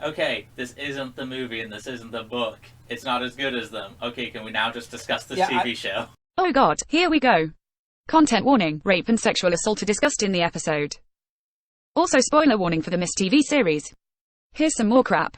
okay, this isn't the movie and this isn't the book. It's not as good as them. Okay, can we now just discuss this TV show? Oh god, here we go. Content warning, rape and sexual assault are discussed in the episode. Also spoiler warning for the Mist TV series. Here's some more crap.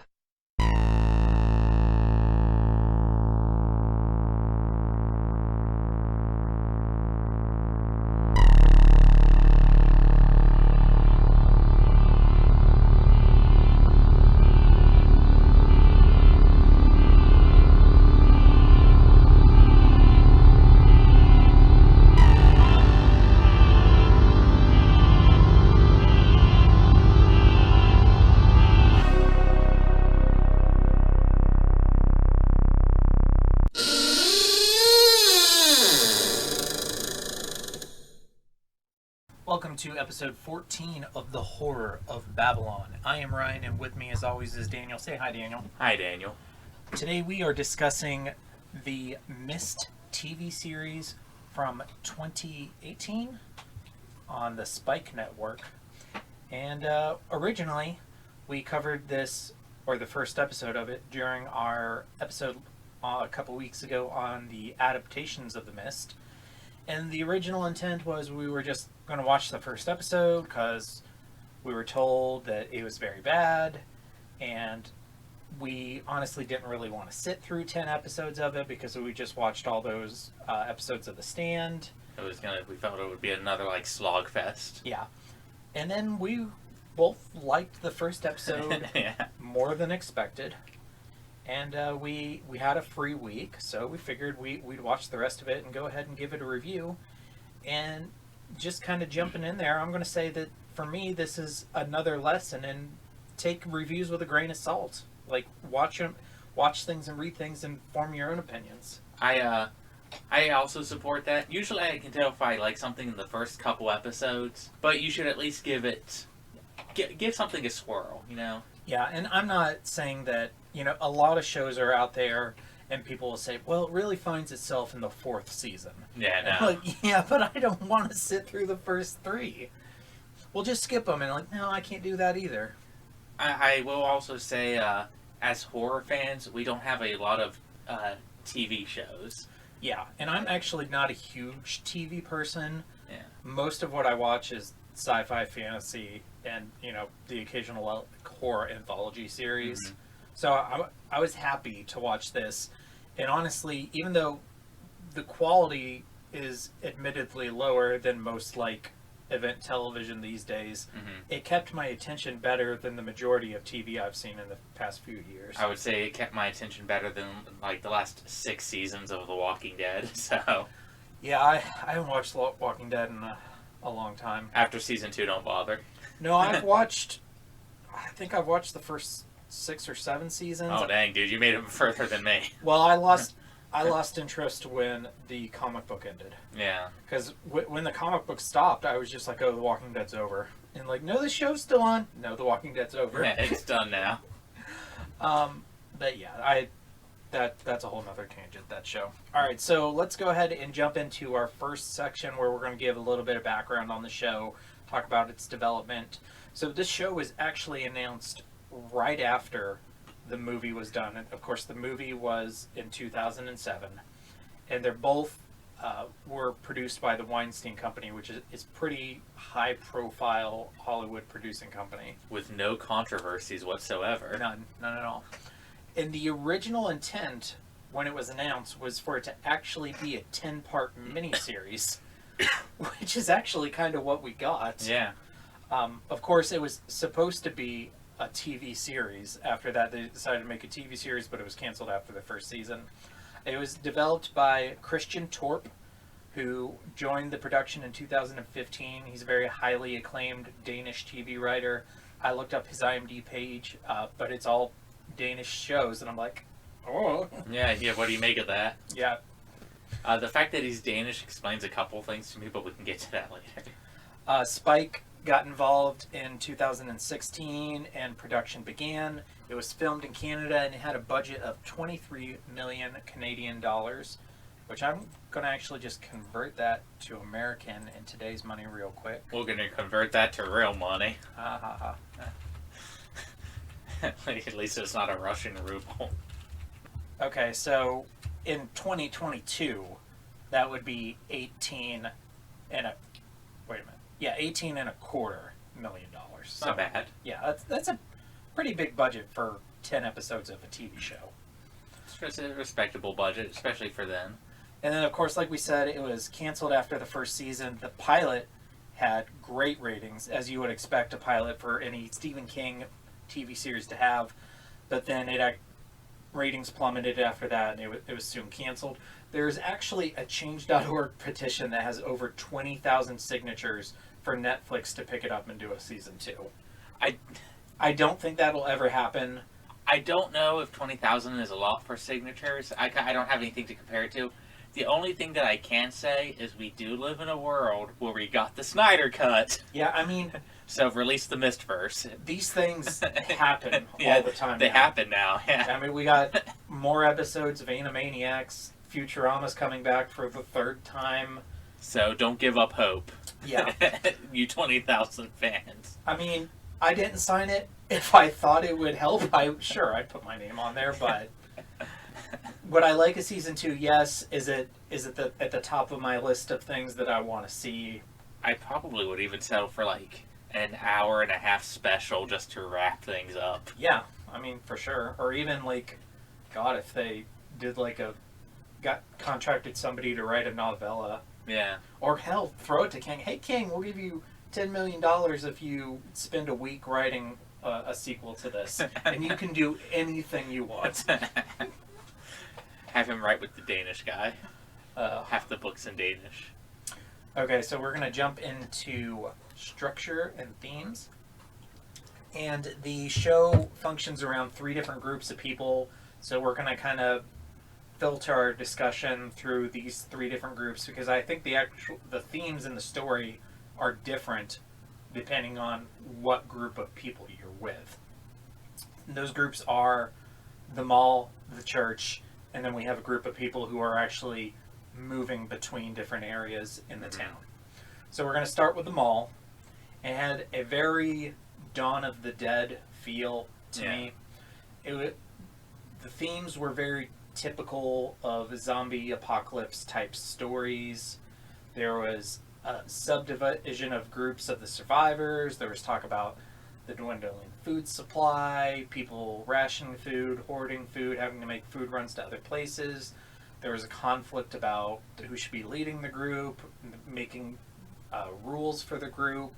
Welcome to episode 14 of The Horror of Babylon. I am Ryan, and with me as always is Daniel. Say hi, Daniel. Hi, Daniel. Today we are discussing the Mist TV series from 2018 on the Spike Network. And originally we covered this, or the first episode of it, during our episode a couple weeks ago on the adaptations of The Mist. And the original intent was we were just going to watch the first episode because we were told that it was very bad, and we honestly didn't really want to sit through 10 episodes of it because we just watched all those episodes of The Stand. We felt it would be another slog fest. Yeah. And then we both liked the first episode Yeah. more than expected. And we had a free week, so we figured we'd watch the rest of it and go ahead and give it a review. And just kind of jumping in there, I'm going to say that for me, this is another lesson in take reviews with a grain of salt. Watch things and read things and form your own opinions. I also support that. Usually I can tell if I like something in the first couple episodes, but you should at least give something a swirl, you know? Yeah, and I'm not saying that, a lot of shows are out there and people will say, well, it really finds itself in the fourth season. Yeah, no. Yeah, but I don't want to sit through the first three. We'll just skip them. And no, I can't do that either. I will also say, as horror fans, we don't have a lot of TV shows. Yeah, and I'm actually not a huge TV person. Yeah. Most of what I watch is sci-fi, fantasy, and, the occasional horror anthology series. Mm-hmm. So I was happy to watch this. And honestly, even though the quality is admittedly lower than most event television these days, mm-hmm. It kept my attention better than the majority of TV I've seen in the past few years. I would say it kept my attention better than the last 6 seasons of The Walking Dead. So yeah, I haven't watched Walking Dead in a long time. After season 2, don't bother. No, I think I've watched the first 6 or 7 seasons. Oh dang, dude, you made it further than me. Well, I lost interest when the comic book ended. Yeah. Because when the comic book stopped, I was just like, oh, The Walking Dead's over. And no, the show's still on. No, The Walking Dead's over. Yeah, it's done now. But yeah, that's a whole nother tangent, that show. Alright, so let's go ahead and jump into our first section where we're going to give a little bit of background on the show, talk about its development. So this show was actually announced right after the movie was done. And of course, the movie was in 2007. And they're both were produced by the Weinstein Company, which is pretty high-profile Hollywood producing company. With no controversies whatsoever. None at all. And the original intent, when it was announced, was for it to actually be a 10-part miniseries, which is actually kind of what we got. Yeah. Of course, it was supposed to be a TV series. After that, they decided to make a TV series, but it was canceled after the first season. It was developed by Christian Torp, who joined the production in 2015. He's a very highly acclaimed Danish TV writer. I looked up his IMDb page, but it's all Danish shows, and I'm like, oh. Yeah, what do you make of that? Yeah. The fact that he's Danish explains a couple things to me, but we can get to that later. Spike got involved in 2016 and production began. It was filmed in Canada and it had a budget of 23 million Canadian dollars, which I'm going to actually just convert that to American in today's money real quick. We're going to convert that to real money. At least it's not a Russian ruble. Okay, so in 2022, that would be 18 and a wait a minute. Yeah, 18.25 million dollars. So, Not bad. yeah, that's a pretty big budget for 10 episodes of a TV show. It's a respectable budget, especially for them. And then, of course, like we said, it was canceled after the first season. The pilot had great ratings, as you would expect a pilot for any Stephen King TV series to have. But then ratings plummeted after that, and it was soon canceled. There's actually a Change.org petition that has over 20,000 signatures for Netflix to pick it up and do a season 2. I don't think that'll ever happen. I don't know if 20,000 is a lot for signatures. I don't have anything to compare it to. The only thing that I can say is we do live in a world where we got the Snyder Cut. Yeah, I mean, So release the Mistverse. these things happen Yeah, all the time. They now. happen now. Yeah. I mean, we got more episodes of Animaniacs. Futurama's coming back for the 3rd time. So don't give up hope. Yeah. You 20,000 fans. I mean, I didn't sign it. If I thought it would help, I'd put my name on there. But would I like a season 2? Yes. Is it at the top of my list of things that I want to see? I probably would even settle for like an hour and a half special just to wrap things up. Yeah, I mean, for sure. Or even like, God, if they did like got contracted somebody to write a novella. Yeah. Or hell, throw it to King. Hey, King, we'll give you $10 million if you spend a week writing a sequel to this. And you can do anything you want. Have him write with the Danish guy. Uh, Half the book's in Danish. okay, so we're going to jump into structure and themes. And the show functions around 3 different groups of people. So we're going to kind of filter our discussion through these 3 different groups because I think the themes in the story are different depending on what group of people you're with. And those groups are the mall, the church, and then we have a group of people who are actually moving between different areas in the town. So we're going to start with the mall. It had a very Dawn of the Dead feel to me. The themes were very typical of zombie apocalypse type stories. There was a subdivision of groups of the survivors. There was talk about the dwindling food supply, people rationing food, hoarding food, having to make food runs to other places. There was a conflict about who should be leading the group, making rules for the group.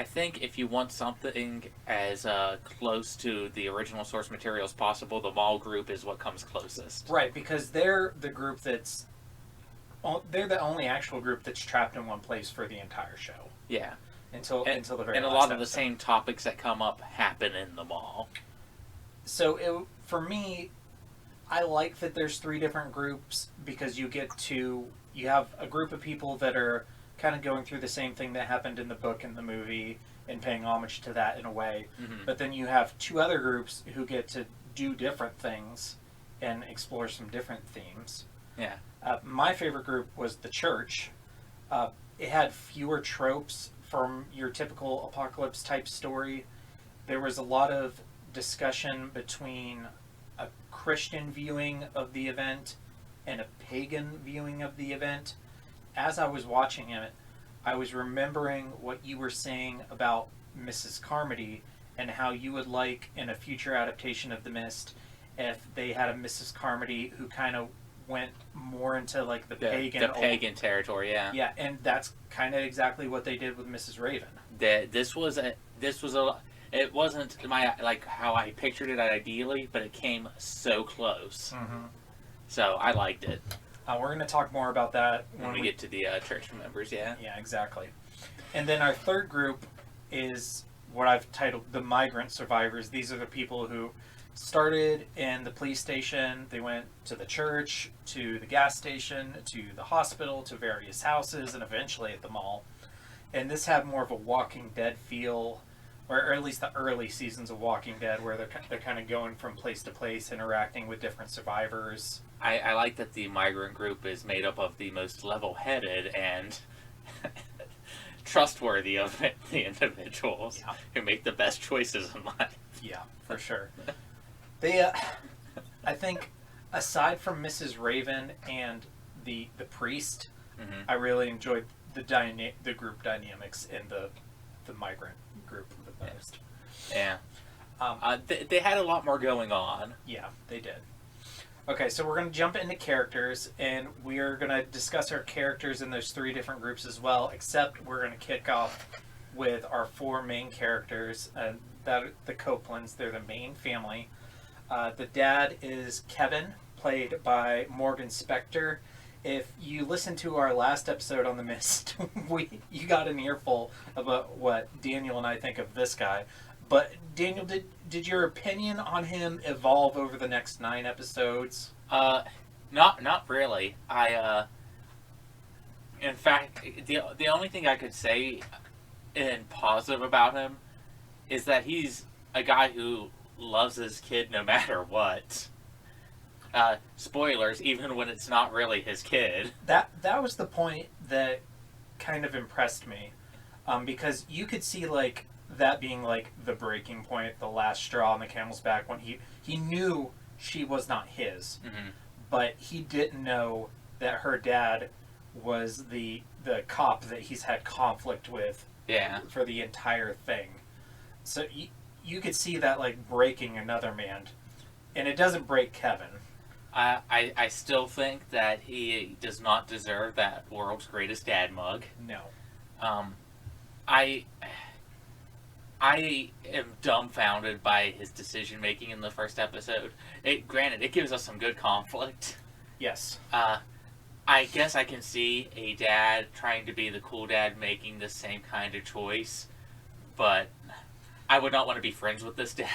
I think if you want something as close to the original source material as possible, the mall group is what comes closest. Right, because they're the group they're the only actual group that's trapped in one place for the entire show. Yeah. Until the very And a last lot of the episode. same topics that come up happen in the mall. So for me, I like that there's 3 different groups because you have a group of people that are kind of going through the same thing that happened in the book and the movie and paying homage to that in a way. Mm-hmm. But then you have 2 other groups who get to do different things and explore some different themes. Yeah. My favorite group was the church. It had fewer tropes from your typical apocalypse type story. There was a lot of discussion between a Christian viewing of the event and a pagan viewing of the event. As I was watching it, I was remembering what you were saying about Mrs. Carmody and how you would like in a future adaptation of The Mist if they had a Mrs. Carmody who kind of went more into like the pagan territory. Yeah. Yeah, and that's kind of exactly what they did with Mrs. Raven. This was a it wasn't how I pictured it ideally, but it came so close. Mm-hmm. So I liked it. We're going to talk more about that When we get to the church members, yeah. Yeah, exactly. And then our third group is what I've titled the migrant survivors. These are the people who started in the police station, they went to the church, to the gas station, to the hospital, to various houses, and eventually at the mall. And this had more of a Walking Dead feel, or at least the early seasons of Walking Dead, where they're kind of going from place to place, interacting with different survivors. I like that the migrant group is made up of the most level-headed and trustworthy of the individuals who make the best choices in life. Yeah, for sure. I think, aside from Mrs. Raven and the priest, Mm-hmm. I really enjoyed the group dynamics in the migrant group the most. Yeah. Um, They had a lot more going on. yeah, they did. Okay, so we're going to jump into characters, and we're going to discuss our characters in those 3 different groups as well, except we're going to kick off with our 4 main characters. The Copelands, they're the main family. The dad is Kevin, played by Morgan Spector. If you listen to our last episode on The Mist, you got an earful about what Daniel and I think of this guy. But Daniel, did your opinion on him evolve over the next 9 episodes? Not really. In fact, the only thing I could say in positive about him is that he's a guy who loves his kid no matter what. Spoilers, even when it's not really his kid. That was the point that kind of impressed me, because you could see like that being like the breaking point, the last straw on the camel's back, when he knew she was not his, Mm-hmm. but he didn't know that her dad was the cop that he's had conflict with Yeah. for the entire thing. So you could see that like breaking another man, and it doesn't break Kevin. I still think that he does not deserve that world's greatest dad mug. No. I am dumbfounded by his decision making in the first episode. Granted, it gives us some good conflict. Yes. I guess I can see a dad trying to be the cool dad making the same kind of choice, but I would not want to be friends with this dad.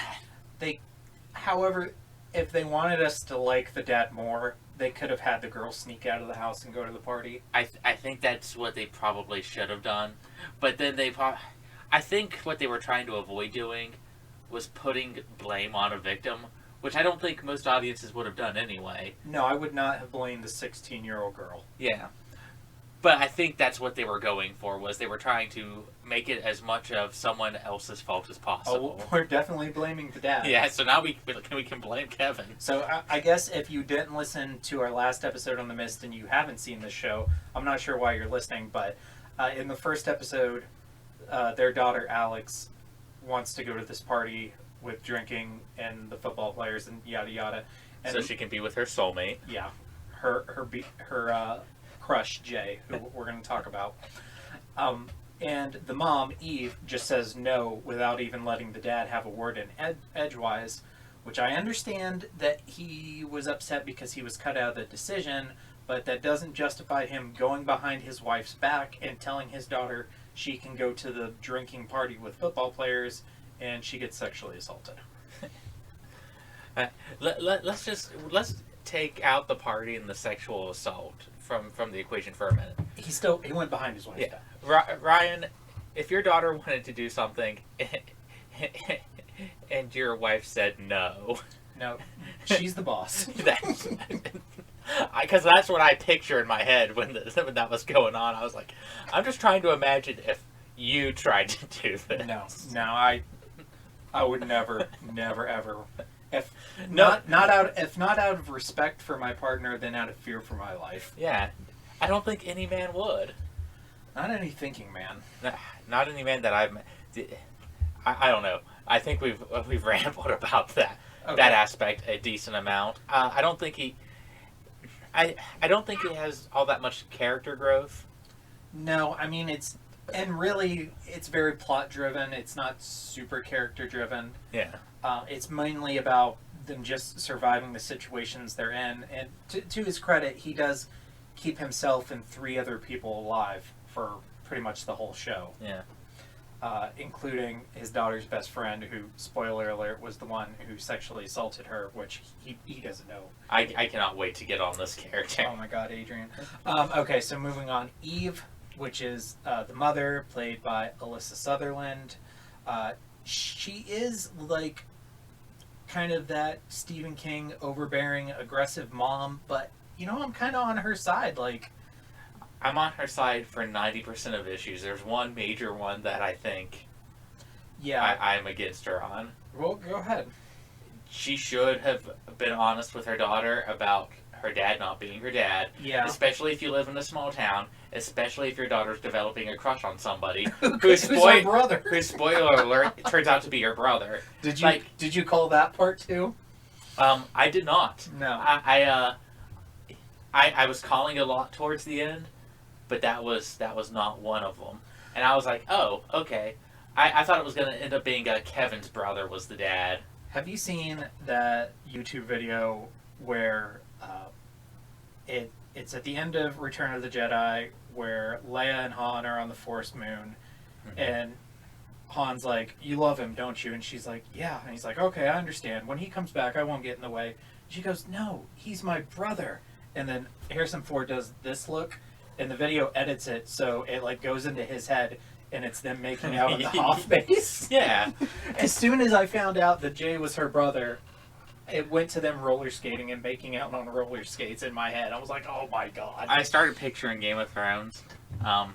However, if they wanted us to like the dad more, they could have had the girl sneak out of the house and go to the party. I think that's what they probably should have done, but then I think what they were trying to avoid doing was putting blame on a victim, which I don't think most audiences would have done anyway. No, I would not have blamed the 16-year-old girl. Yeah. But I think that's what they were going for, was they were trying to make it as much of someone else's fault as possible. Oh, we're definitely blaming the dad. Yeah, so now we can blame Kevin. So I guess if you didn't listen to our last episode on The Mist and you haven't seen this show, I'm not sure why you're listening, but in the first episode, their daughter Alex wants to go to this party with drinking and the football players and yada yada. And So she can be with her soulmate. yeah, her crush Jay, who we're going to talk about. And the mom, Eve, just says no without even letting the dad have a word in edgewise, which I understand that he was upset because he was cut out of the decision, but that doesn't justify him going behind his wife's back and telling his daughter she can go to the drinking party with football players and she gets sexually assaulted. Let's take out the party and the sexual assault from the equation for a minute. He went behind his wife's Yeah, back. Ryan, if your daughter wanted to do something and your wife said no, No, she's the boss. Because that's what I picture in my head when that was going on. I was like, I'm just trying to imagine if you tried to do this. No, I would never, ever. If No. not out of respect for my partner, then out of fear for my life. Yeah, I don't think any man would. Not any thinking man. Not any man that I don't know. I think we've rambled about that Okay. that aspect a decent amount. I don't think he has all that much character growth. No, I mean it's very plot driven. It's not super character driven. Yeah. It's mainly about them just surviving the situations they're in. And to his credit, he does keep himself and 3 other people alive for pretty much the whole show. Yeah. Including his daughter's best friend, who, spoiler alert, was the one who sexually assaulted her, which he doesn't know. I cannot wait to get on this character. Oh my god, Adrian. Okay, so moving on. Eve, which is the mother, played by Alyssa Sutherland. She is like kind of that Stephen King overbearing, aggressive mom, but I'm kind of on her side. Like, I'm on her side for 90% of issues. There's one major one that I think yeah, I'm against her on. Well, go ahead. She should have been honest with her daughter about her dad not being her dad. Yeah. Especially if you live in a small town. Especially if your daughter's developing a crush on somebody Who's her brother? whose, spoiler alert, it turns out to be your brother. Did you call that part too? I did not. No. I was calling a lot towards the end, but that was not one of them. And I was like, oh, okay. I thought it was going to end up being Kevin's brother was the dad. Have you seen that YouTube video where it's at the end of Return of the Jedi where Leia and Han are on the Forest Moon, and Han's like, "You love him, don't you?" And she's like, "Yeah." And he's like, "Okay, I understand. When he comes back, I won't get in the way." She goes, "No, he's my brother." And then Harrison Ford does this look, and the video edits it so it like goes into his head, and it's them making out on the Hoth base. Yeah. As soon as I found out that Jay was her brother, it went to them roller skating and making out on roller skates in my head. I was like, oh my god. I started picturing Game of Thrones. I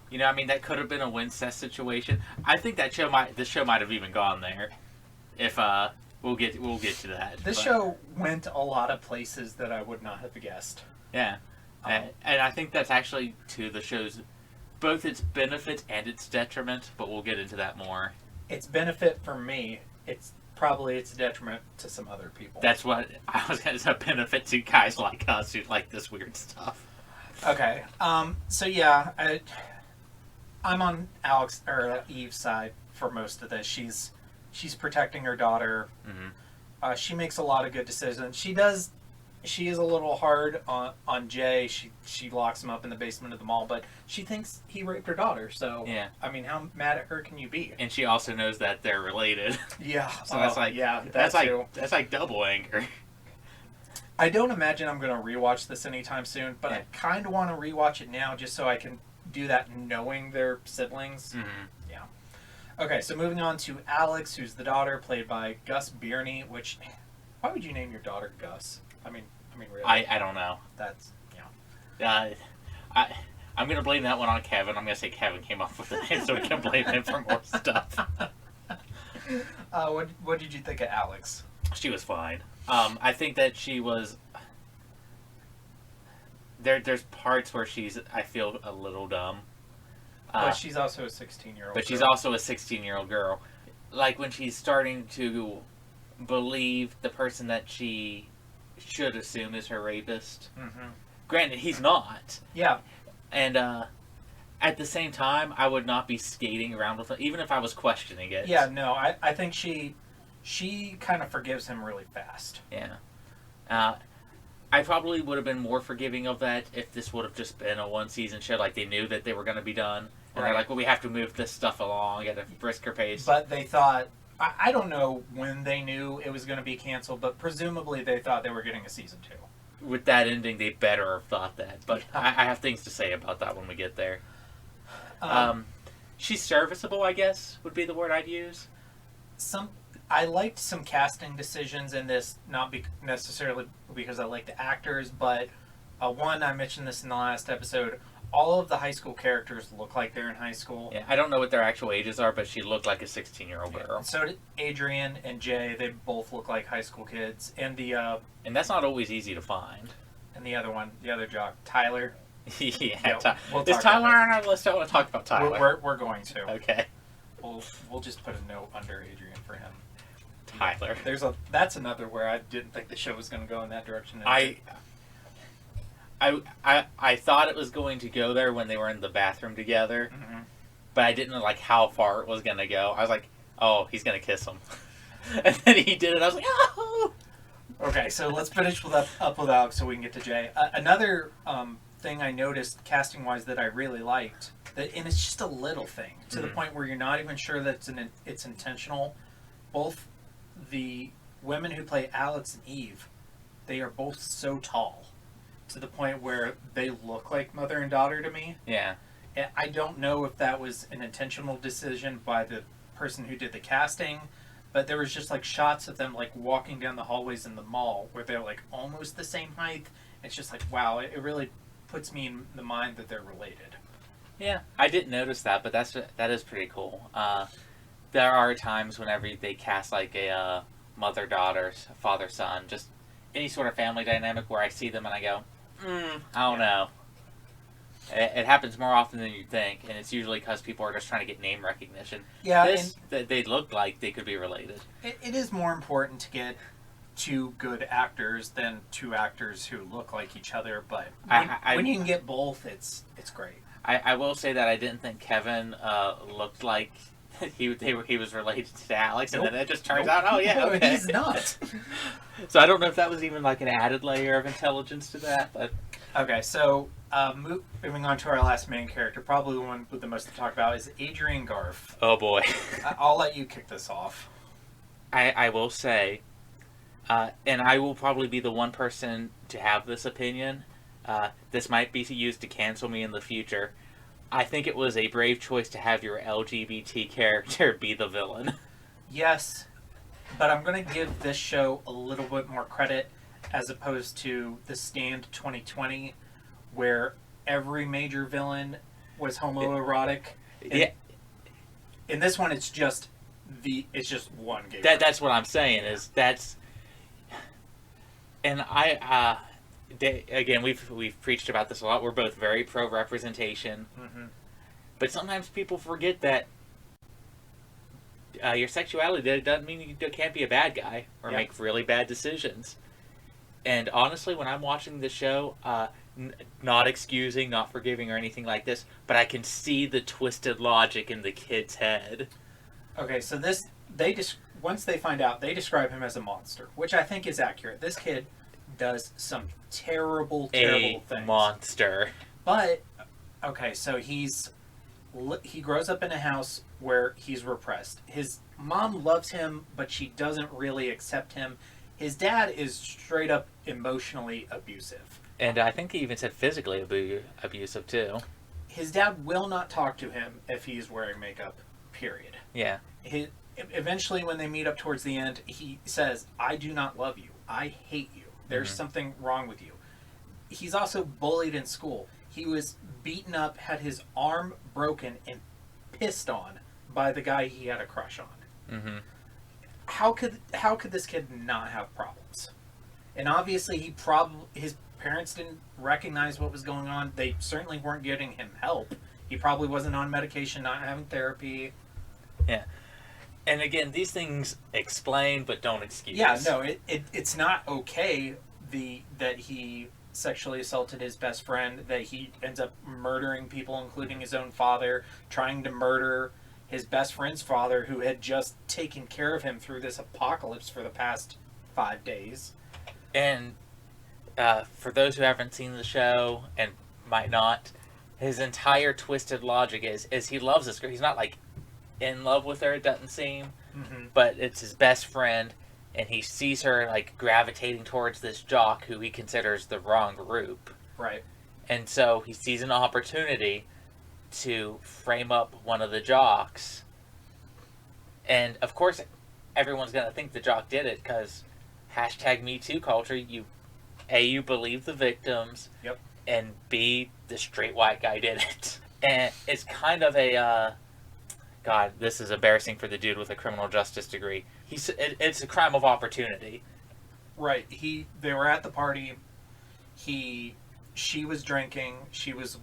mean, that could have been a Wincest situation. I think the show might have even gone there. If we'll get to that. This show went a lot of places that I would not have guessed. Yeah, and I think that's actually to the show's both its benefit and its detriment. But we'll get into that more. Its benefit for me. It's probably its detriment to some other people. That's what I was going to say. Benefit to guys like us who like this weird stuff. Okay. So yeah, I'm on Eve's side for most of this. She's protecting her daughter. Mm-hmm. She makes a lot of good decisions. She is a little hard on Jay. She locks him up in the basement of the mall, but she thinks he raped her daughter. So yeah, I mean, how mad at her can you be? And she also knows that they're related. Yeah. So that's like double anger. I don't imagine I'm going to rewatch this anytime soon, but I kind of want to rewatch it now just so I can do that knowing they're siblings. Mm-hmm. Yeah. Okay, so moving on to Alex, who's the daughter, played by Gus Bierney. Which, why would you name your daughter Gus? I mean, really. I don't know. That's yeah. I'm gonna blame that one on Kevin. I'm gonna say Kevin came up with the name, so we can blame him for more stuff. What did you think of Alex? She was fine. I think that she was. There's parts where I feel a little dumb. But she's also a 16-year-old. But she's also a 16-year-old girl. Like when she's starting to believe the person that she should assume is her rapist. Mm-hmm. Granted, he's not. Yeah. And at the same time, I would not be skating around with him, even if I was questioning it. Yeah, no, I think she kind of forgives him really fast. Yeah. I probably would have been more forgiving of that if this would have just been a one-season show, like they knew that they were going to be done. And they're like, well, we have to move this stuff along at a brisker pace. But they thought, I don't know when they knew it was going to be canceled, but presumably they thought they were getting a season 2. With that ending, they better have thought that. But yeah. I have things to say about that when we get there. She's serviceable, I guess, would be the word I'd use. I liked some casting decisions in this, not necessarily because I like the actors, but one, I mentioned this in the last episode, all of the high school characters look like they're in high school. Yeah, I don't know what their actual ages are, but she looked like a 16-year-old girl. And so did Adrian and Jay. They both look like high school kids. And and that's not always easy to find. And the other jock, Tyler. Yeah, we'll is Tyler on our list? I want to talk about Tyler. We're going to. Okay. We'll just put a note under Adrian for him. Tyler. That's another where I didn't think the show was going to go in that direction. I thought it was going to go there when they were in the bathroom together, but I didn't know like how far it was going to go. I was like, oh, he's going to kiss him. And then he did it. I was like, oh! Okay, so let's finish up with Alex so we can get to Jay. Another thing I noticed casting-wise that I really liked, and it's just a little thing, to the point where you're not even sure that it's intentional. Both the women who play Alex and Eve, they are both so tall, to the point where they look like mother and daughter to me. Yeah. And I don't know if that was an intentional decision by the person who did the casting, but there was just like shots of them like walking down the hallways in the mall where they're like almost the same height. It's just like, wow, it really puts me in the mind that they're related. Yeah, I didn't notice that, but that is pretty cool. there are times whenever they cast like a mother-daughter, father-son, just any sort of family dynamic where I see them and I go, I don't know. It happens more often than you think, and it's usually because people are just trying to get name recognition. Yeah, They look like they could be related. it is more important to get two good actors than two actors who look like each other. But when you can get both, it's great. I will say that I didn't think Kevin looked like he was related to Alex, and then it just turns out, oh yeah, No, okay. he's not. So I don't know if that was even like an added layer of intelligence to that, but Okay, so moving on to our last main character, probably the one with the most to talk about is Adrian Garf. oh boy. I'll let you kick this off. I will say, and I will probably be the one person to have this opinion. This might be used to cancel me in the future. I think it was a brave choice to have your LGBT character be the villain. Yes, but I'm going to give this show a little bit more credit as opposed to The Stand 2020, where every major villain was homoerotic. Yeah, In this one, it's just one gay. that's what I'm saying. And again, we've preached about this a lot. We're both very pro representation, Mm-hmm. but sometimes people forget that your sexuality doesn't mean you can't be a bad guy or Yeah. make really bad decisions. And honestly, when I'm watching the show, not excusing, not forgiving, or anything like this, but I can see the twisted logic in the kid's head. Okay, so once they find out, they describe him as a monster, which I think is accurate. This kid does some terrible A things. monster. But okay, so he grows up in a house where he's repressed. His mom loves him, but she doesn't really accept him. His dad is straight up emotionally abusive. And I think he even said physically abusive too. His dad will not talk to him if he's wearing makeup, period. Yeah. Eventually, when they meet up towards the end, he says, I do not love you. I hate you. There's something wrong with you. He's also bullied in school. He was beaten up, had his arm broken, and pissed on by the guy he had a crush on. Mm-hmm. How could this kid not have problems? And obviously, his parents didn't recognize what was going on. They certainly weren't getting him help. He probably wasn't on medication, not having therapy. Yeah. And again, these things explain but don't excuse. Yeah, no, it's not okay that he sexually assaulted his best friend, that he ends up murdering people, including his own father, trying to murder his best friend's father, who had just taken care of him through this apocalypse for the past 5 days. And for those who haven't seen the show and might not, his entire twisted logic is he loves this girl. He's not like in love with her, it doesn't seem, but it's his best friend, and he sees her like gravitating towards this jock who he considers the wrong group. Right. And so he sees an opportunity to frame up one of the jocks. And of course, everyone's going to think the jock did it because #MeToo culture, you believe the victims, Yep. and B, the straight white guy did it. And it's kind of a, God, this is embarrassing for the dude with a criminal justice degree. It's a crime of opportunity. Right. They were at the party. She was drinking. She was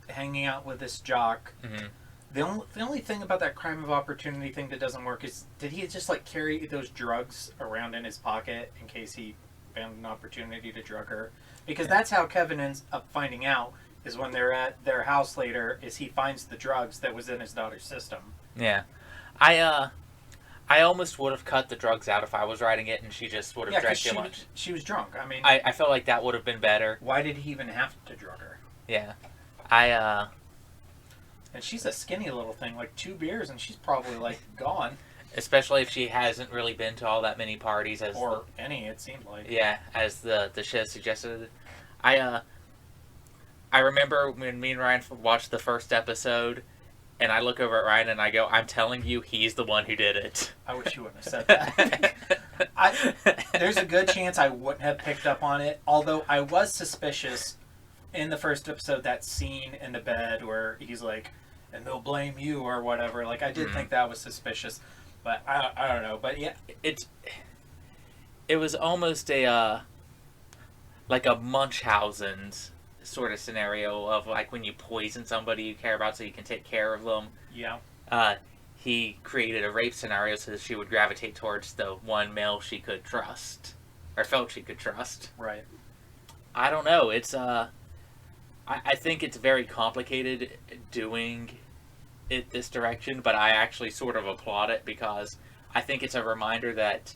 hanging out with this jock. Mm-hmm. The only thing about that crime of opportunity thing that doesn't work is, did he just like carry those drugs around in his pocket in case he found an opportunity to drug her? Because that's how Kevin ends up finding out, is when they're at their house later, is he finds the drugs that was in his daughter's system. Yeah. I almost would have cut the drugs out if I was writing it and she just would have drank too much. She was drunk. I mean, I felt like that would have been better. why did he even have to drug her? Yeah. And she's a skinny little thing, like 2 beers and she's probably like gone. Especially if she hasn't really been to all that many parties Or any, it seemed like. Yeah, as the show suggested. I remember when me and Ryan watched the first episode, and I look over at Ryan and I go, I'm telling you, he's the one who did it. I wish you wouldn't have said that. There's a good chance I wouldn't have picked up on it, although I was suspicious in the first episode, that scene in the bed where he's like, and they'll blame you or whatever. Like, I did think that was suspicious. But I don't know. But yeah, It was almost a like a Munchausen's sort of scenario of like when you poison somebody you care about so you can take care of them. yeah, Uh, he created a rape scenario so that she would gravitate towards the one male she could trust or felt she could trust. right. I don't know. It's I think it's very complicated doing it this direction, but I actually sort of applaud it because I think it's a reminder that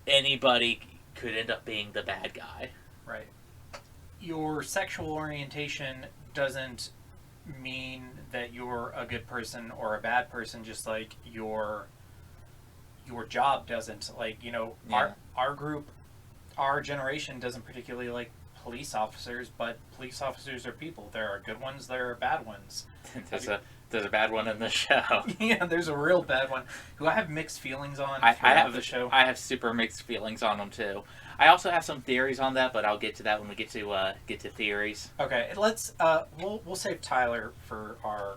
anybody could end up being the bad guy. Right. Your sexual orientation doesn't mean that you're a good person or a bad person, just like your job doesn't. Like, Yeah. our group, our generation doesn't particularly like police officers, but police officers are people. There are good ones, there are bad ones. There's a bad one in the show. Yeah, there's a real bad one who I have mixed feelings on I throughout have the show. I have super mixed feelings on them too. I also have some theories on that, but I'll get to that when we get to theories. Okay, let's we'll save Tyler for our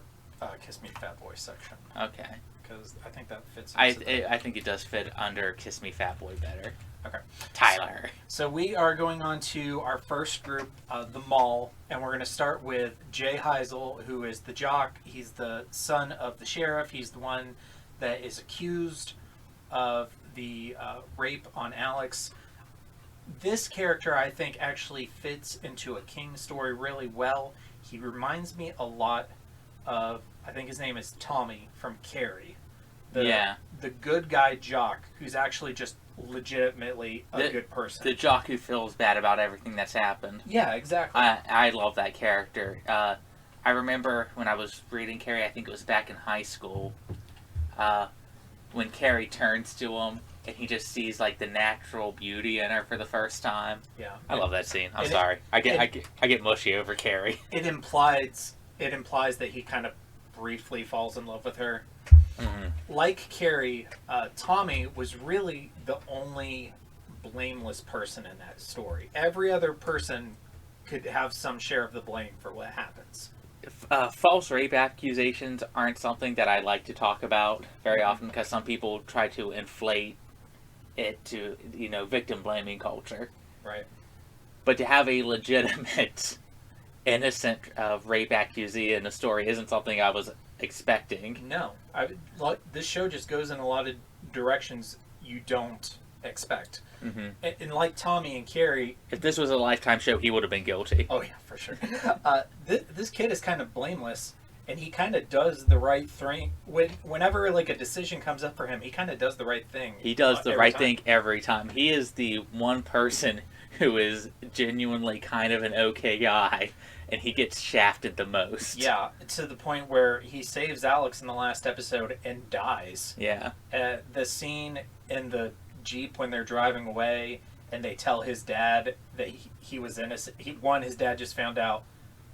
Kiss Me Fat Boy section Okay. because I think that fits. I think it does fit under Kiss Me Fat Boy better. Okay. Tyler. So we are going on to our first group, the Mall, and we're going to start with Jay Heisel, who is the jock. He's the son of the sheriff. He's the one that is accused of the rape on Alex. This character, I think, actually fits into a King story really well. He reminds me a lot of, I think his name is Tommy from Carrie. The good guy jock who's actually just legitimately a good person. The jock who feels bad about everything that's happened. Yeah, exactly. I love that character. I remember when I was reading Carrie, I think it was back in high school, when Carrie turns to him and he just sees like the natural beauty in her for the first time. Yeah. I love that scene. I'm sorry. I get mushy over Carrie. It implies that he kind of briefly falls in love with her. Mm-hmm. Like Carrie, Tommy was really the only blameless person in that story. Every other person could have some share of the blame for what happens. False rape accusations aren't something that I like to talk about very often because some people try to inflate it to, victim blaming culture. Right. But to have a legitimate, innocent rape accusee in a story isn't something I was expecting. No. This show just goes in a lot of directions you don't expect. Mm-hmm. And like Tommy and Carrie... If this was a Lifetime show, he would have been guilty. Oh, yeah, for sure. This kid is kind of blameless, and he kind of does the right thing. Whenever, like, a decision comes up for him, he kind of does the right thing. He does the right thing every time. He is the one person who is genuinely kind of an okay guy, and he gets shafted the most. Yeah, to the point where he saves Alex in the last episode and dies. Yeah. The scene in the Jeep when they're driving away and they tell his dad that he was innocent. His dad just found out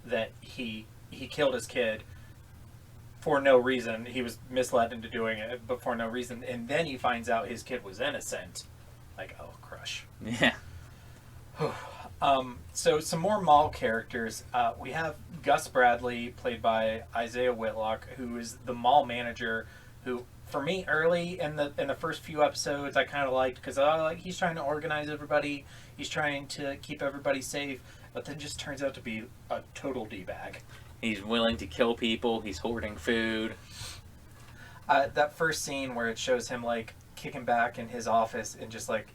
that he killed his kid for no reason. He was misled into doing it, but for no reason. And then he finds out his kid was innocent. Like, oh, crush. Yeah. So some more Mall characters. We have Gus Bradley, played by Isaiah Whitlock, who is the mall manager. Who, for me, early in the first few episodes, I kind of liked because he's trying to organize everybody. He's trying to keep everybody safe, but then just turns out to be a total d-bag. He's willing to kill people. He's hoarding food. That first scene where it shows him like kicking back in his office and just like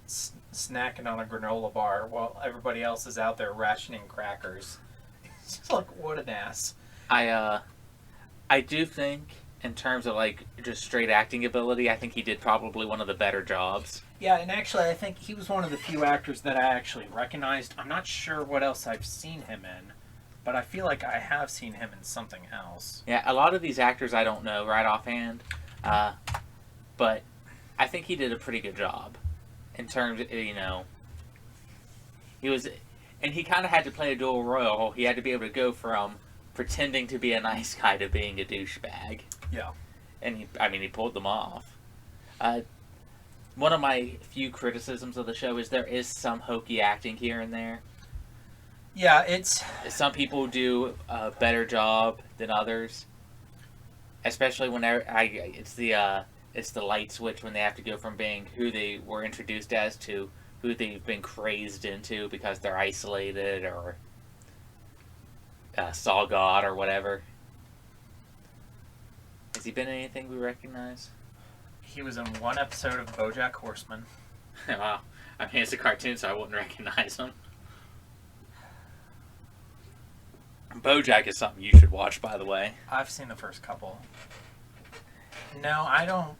snacking on a granola bar while everybody else is out there rationing crackers. It's just like, what an ass. I do think, in terms of like just straight acting ability, I think he did probably one of the better jobs. Yeah, and actually I think he was one of the few actors that I actually recognized. I'm not sure what else I've seen him in, but I feel like I have seen him in something else. Yeah, a lot of these actors I don't know right offhand, but I think he did a pretty good job in terms of, he was, and he kind of had to play a dual role. He had to be able to go from pretending to be a nice guy to being a douchebag. Yeah. And he pulled them off. One of my few criticisms of the show is there is some hokey acting here and there. Yeah, it's... Some people do a better job than others. Especially whenever it's it's the light switch when they have to go from being who they were introduced as to who they've been crazed into because they're isolated or saw God or whatever. Has he been in anything we recognize? He was in one episode of BoJack Horseman. Wow. I mean, it's a cartoon, so I wouldn't recognize him. BoJack is something you should watch, by the way. I've seen the first couple. No, I don't.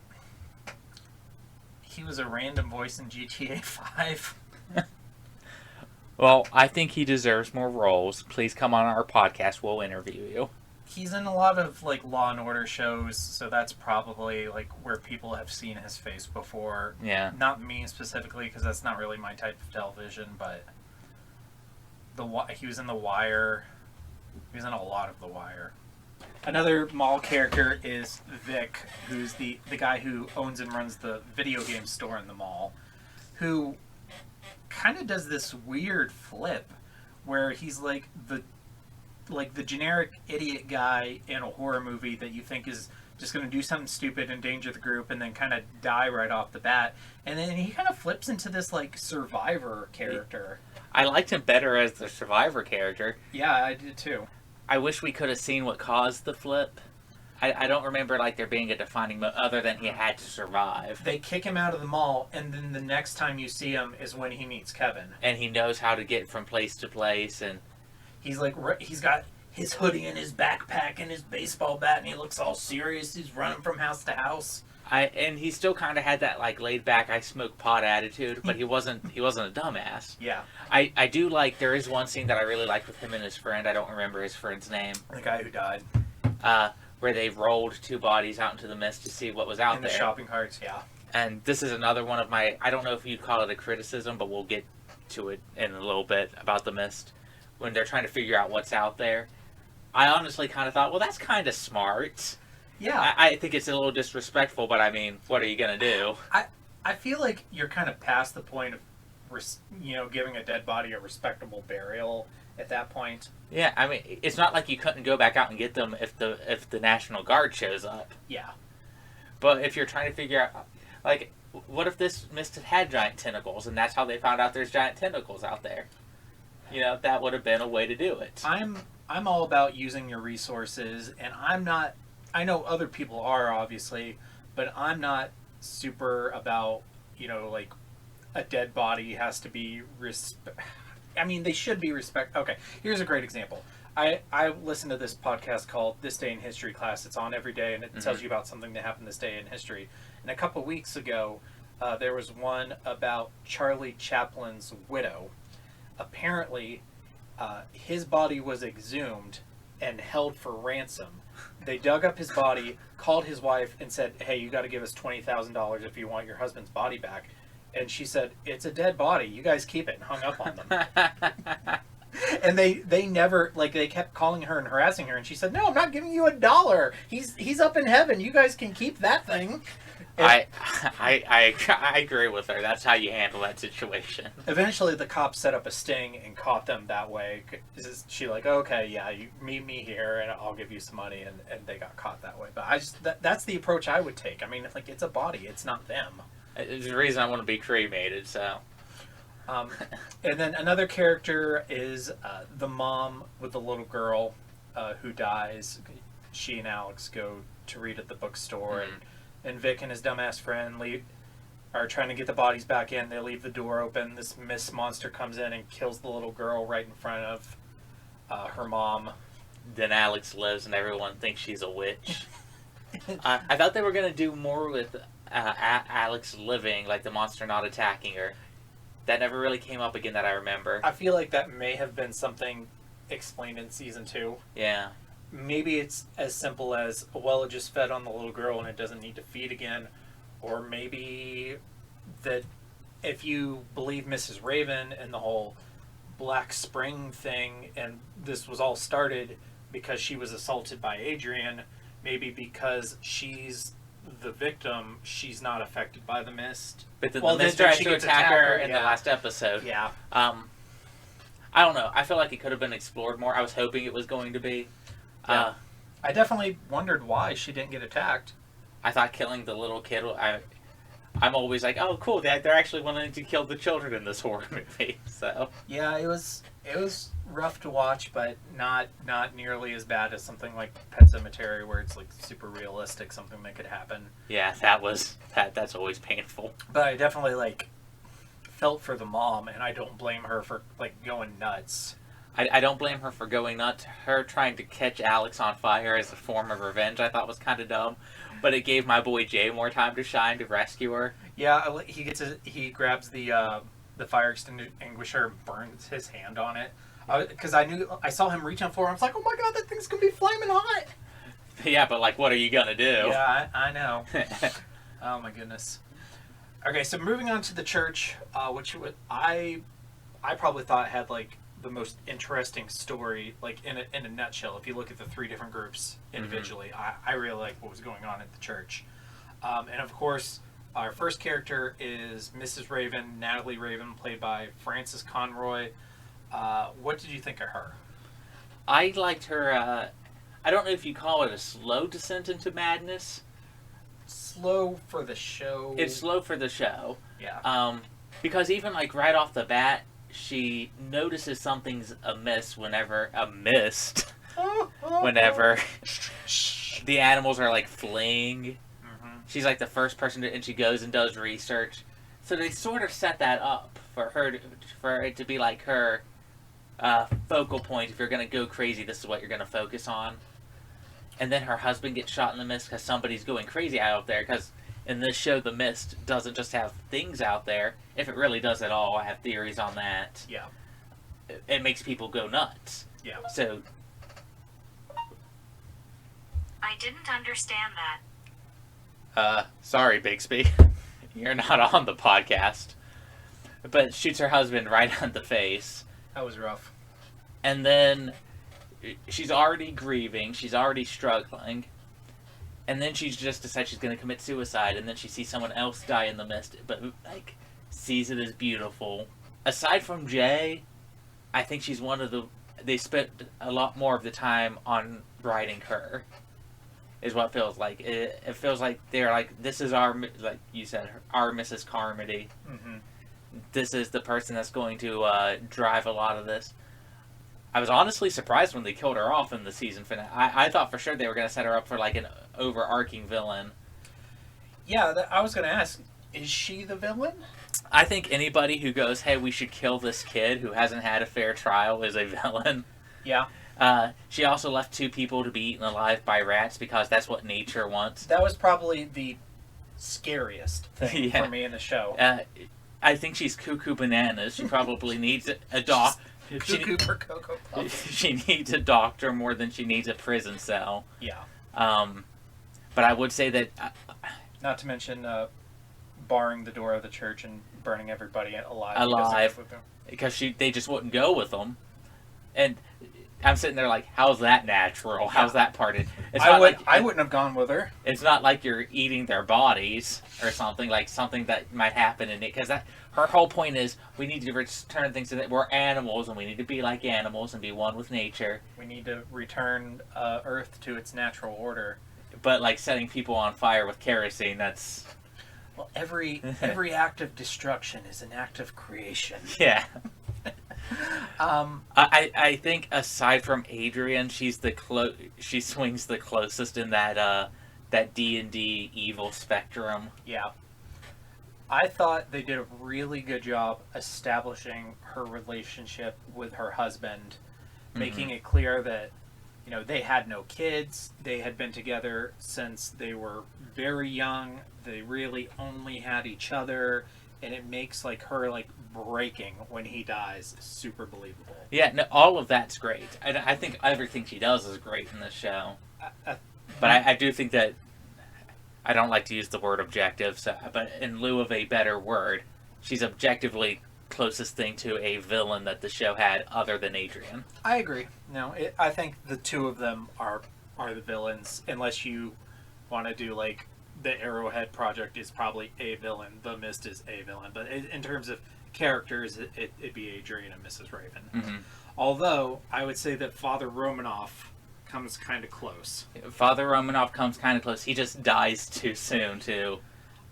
He was a random voice in GTA 5. Well, I think he deserves more roles. Please come on our podcast. We'll interview you. He's in a lot of like Law and Order shows, so that's probably like where people have seen his face before. Yeah. Not me specifically, because that's not really my type of television. But he was in The Wire. He was in a lot of The Wire. Another mall character is Vic, who's the guy who owns and runs the video game store in the mall, who kind of does this weird flip where he's like the generic idiot guy in a horror movie that you think is just going to do something stupid, endanger the group, and then kind of die right off the bat. And then he kind of flips into this like survivor character. I liked him better as the survivor character. Yeah, I did too. I wish we could have seen what caused the flip. I don't remember like there being a defining other than he had to survive. They kick him out of the mall, and then the next time you see him is when he meets Kevin. And he knows how to get from place to place, and he's like, he's got his hoodie and his backpack and his baseball bat, and he looks all serious. He's running from house to house. And he still kind of had that like laid back, I smoke pot attitude, but he wasn't a dumbass. Yeah. I do like, there is one scene that I really liked with him and his friend. I don't remember his friend's name. The guy who died. Where they rolled two bodies out into the mist to see what was out there. In the shopping carts, yeah. And this is another one of my, I don't know if you'd call it a criticism, but we'll get to it in a little bit about the mist. When they're trying to figure out what's out there. I honestly kind of thought, well, that's kind of smart. Yeah. I think it's a little disrespectful, but I mean, what are you going to do? I feel like you're kind of past the point of, giving a dead body a respectable burial at that point. Yeah, I mean, it's not like you couldn't go back out and get them if the National Guard shows up. Yeah. But if you're trying to figure out, like, what if this mist had giant tentacles, and that's how they found out there's giant tentacles out there? You know, that would have been a way to do it. I'm all about using your resources, and I'm not. I know other people are, obviously, but I'm not super about, like, a dead body has to be I mean, they should be Okay, here's a great example. I listen to this podcast called This Day in History Class. It's on every day, and it tells you about something that happened this day in history. And a couple weeks ago, there was one about Charlie Chaplin's widow. Apparently, his body was exhumed and held for ransom. They dug up his body, called his wife, and said, "Hey, you got to give us $20,000 if you want your husband's body back." And she said, "It's a dead body. You guys keep it," and hung up on them. And they never, like, they kept calling her and harassing her, and she said, "No, I'm not giving you $1. He's up in heaven. You guys can keep that thing." And I agree with her. That's how you handle that situation. Eventually, the cops set up a sting and caught them that way. She like, "Okay, yeah, you meet me here, and I'll give you some money," and they got caught that way. But that's the approach I would take. I mean, like, it's a body. It's not them. It's the reason I want to be cremated, so. And then another character is the mom with the little girl who dies. She and Alex go to read at the bookstore, and Vic and his dumbass friend are trying to get the bodies back in. They leave the door open. This mist monster comes in and kills the little girl right in front of her mom. Then Alex lives, and everyone thinks she's a witch. I thought they were going to do more with Alex living, like the monster not attacking her. That never really came up again that I remember. I feel like that may have been something explained in season 2. Yeah. Maybe it's as simple as, well, it just fed on the little girl and it doesn't need to feed again. Or maybe that if you believe Mrs. Raven and the whole Black Spring thing, and this was all started because she was assaulted by Adrian, maybe because she's the victim, she's not affected by the mist. But the mist tries to attack her in the last episode. Yeah. I don't know. I feel like it could have been explored more. I was hoping it was going to be. Yeah. I definitely wondered why she didn't get attacked. I thought killing the little kid. I'm always like, oh, cool. They're actually wanting to kill the children in this horror movie. So Yeah, it was rough to watch, but not nearly as bad as something like Pet Sematary, where it's like super realistic, something that could happen. yeah, that's always painful. But I definitely like felt for the mom, and I don't blame her for like going nuts. I don't blame her for going nuts. Her trying to catch Alex on fire as a form of revenge, I thought was kind of dumb. But it gave my boy Jay more time to shine to rescue her. Yeah, he grabs the fire extinguisher and burns his hand on it. Because I saw him reaching for it. I was like, oh my god, that thing's gonna be flaming hot. Yeah, but like, what are you gonna do? Yeah, I know. Oh my goodness. Okay, so moving on to the church, which I probably thought had like the most interesting story, like in a nutshell. If you look at the three different groups individually, I really like what was going on at the church. And of course, our first character is Mrs. Raven, Natalie Raven, played by Frances Conroy. What did you think of her? I liked her. I don't know if you call it a slow descent into madness. Slow for the show. It's slow for the show. Yeah. Because even like right off the bat, she notices something's amiss whenever the animals are like fleeing. Mm-hmm. She's like the first person and she goes and does research. So they sort of set that up for it to be like her focal point. If you're gonna go crazy, this is what you're gonna focus on. And then her husband gets shot in the mist because somebody's going crazy out there. Because in this show, the mist doesn't just have things out there. If it really does at all, I have theories on that. Yeah. It makes people go nuts. Yeah. So I didn't understand that. sorry, Bixby. You're not on the podcast. But shoots her husband right on the face. That was rough. And then she's already grieving. She's already struggling. And then she just decides she's going to commit suicide. And then she sees someone else die in the mist. But, like, sees it as beautiful. Aside from Jay, I think she's one of the... They spent a lot more of the time on writing her. Is what it feels like. It feels like they're like, this is our... Like you said, our Mrs. Carmody. Mm-hmm. This is the person that's going to drive a lot of this. I was honestly surprised when they killed her off in the season finale. I thought for sure they were going to set her up for like an overarching villain. Yeah, I was going to ask, is she the villain? I think anybody who goes, hey, we should kill this kid who hasn't had a fair trial is a villain. Yeah. She also left 2 people to be eaten alive by rats because that's what nature wants. That was probably the scariest thing Yeah. for me in the show. I think she's cuckoo bananas. She probably needs a doc. Cuckoo for Cocoa Puffs. She needs a doctor more than she needs a prison cell. Yeah. But I would say that... Not to mention barring the door of the church and burning everybody alive. Alive. Because they just wouldn't go with them. And I'm sitting there like, how's that natural? How's that parted? I wouldn't have gone with her. It's not like you're eating their bodies or something, like something that might happen in it. Because her whole point is, we need to return things to that. We're animals, and we need to be like animals and be one with nature. We need to return Earth to its natural order. But like setting people on fire with kerosene, that's... Well, every act of destruction is an act of creation. Yeah. I think aside from Adrian, she swings the closest in that D&D evil spectrum. Yeah. I thought they did a really good job establishing her relationship with her husband, making it clear that, you know, they had no kids. They had been together since they were very young. They really only had each other, and it makes like her like breaking when he dies super believable. Yeah, no, all of that's great. I think everything she does is great in this show. But I do think that I don't like to use the word objective, but in lieu of a better word, she's objectively closest thing to a villain that the show had other than Adrian. I agree. No, I think the two of them are the villains, unless you want to do like the Arrowhead Project is probably a villain, the Mist is a villain, but in terms of characters, it'd be Adrian and Mrs. Raven. Mm-hmm. Although I would say that Father Romanoff comes kind of close. Father Romanoff comes kind of close. He just dies too soon to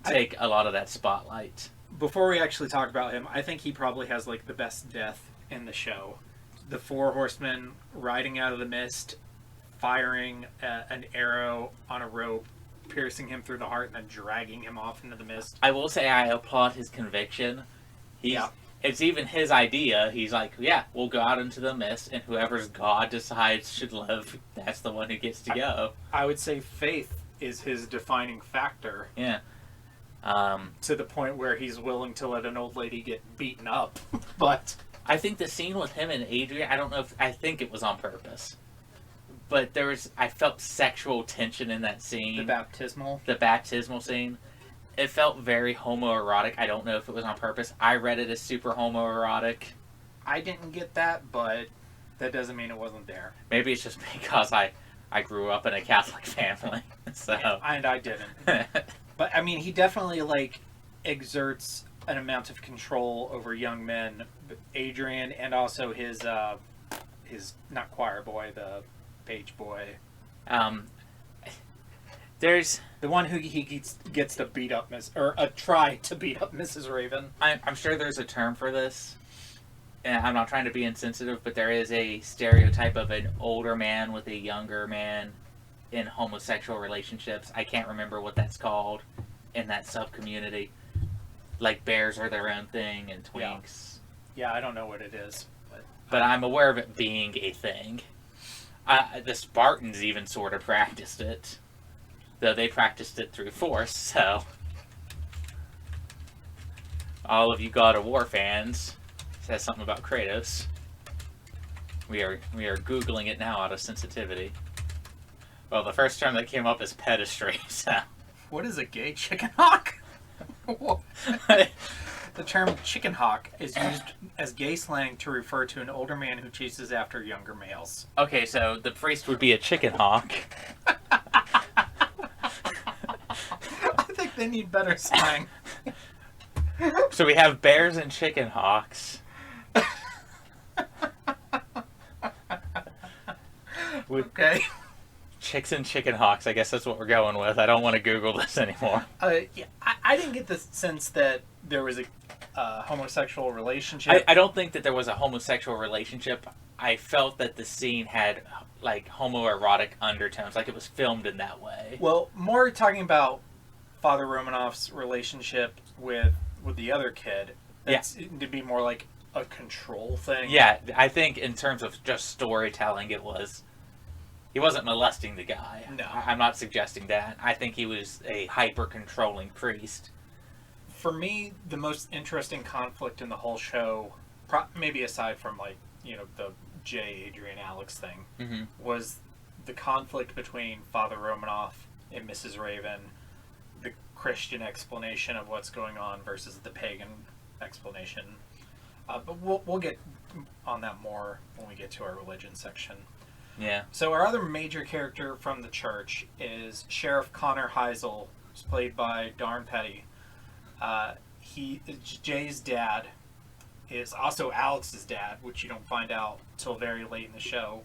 take a lot of that spotlight. Before we actually talk about him, I think he probably has like the best death in the show. The four horsemen riding out of the mist, firing an arrow on a rope, piercing him through the heart, and then dragging him off into the mist. I will say I applaud his conviction. It's even his idea. He's like, yeah, we'll go out into the mist, and whoever's God decides should live, that's the one who gets to go. I would say faith is his defining factor. Yeah. To the point where he's willing to let an old lady get beaten up. But I think the scene with him and Adrian, I think it was on purpose. But I felt sexual tension in that scene. The baptismal scene. It felt very homoerotic. I don't know if it was on purpose. I read it as super homoerotic. I didn't get that, but that doesn't mean it wasn't there. Maybe it's just because I grew up in a Catholic family. So. And I didn't. But, I mean, he definitely, like, exerts an amount of control over young men. Adrian and also his not choir boy, the page boy. There's the one who he gets to beat up try to beat up Mrs. Raven. I'm sure there's a term for this, and I'm not trying to be insensitive, but there is a stereotype of an older man with a younger man in homosexual relationships. I can't remember what that's called in that sub-community. Like bears are their own thing and twinks. Yeah, I don't know what it is. But I'm aware of it being a thing. The Spartans even sort of practiced it. Though they practiced it through force, so... All of you God of War fans, says something about Kratos. We are Googling it now out of sensitivity. Well, the first term that came up is pedestry, so... What is a gay chicken hawk? The term chicken hawk is used as gay slang to refer to an older man who chases after younger males. Okay, so the priest would be a chicken hawk. I think they need better slang. So we have bears and chicken hawks. Okay. Chicks and chicken hawks, I guess that's what we're going with. I don't want to Google this anymore. Yeah, I didn't get the sense that there was a homosexual relationship. I don't think that there was a homosexual relationship. I felt that the scene had, like, homoerotic undertones, like it was filmed in that way. Well, more talking about Father Romanoff's relationship with the other kid. That's to be more like a control thing. Yeah, I think in terms of just storytelling, he wasn't molesting the guy. No. I'm not suggesting that. I think he was a hyper-controlling priest. For me, the most interesting conflict in the whole show, maybe aside from, like, you know, the Jay, Adrian, Alex thing, was the conflict between Father Romanoff and Mrs. Raven, the Christian explanation of what's going on versus the pagan explanation. But we'll get on that more when we get to our religion section. Yeah. So our other major character from the church is Sheriff Connor Heisel, who's played by Darren Petty. Jay's dad is also Alex's dad, which you don't find out till very late in the show.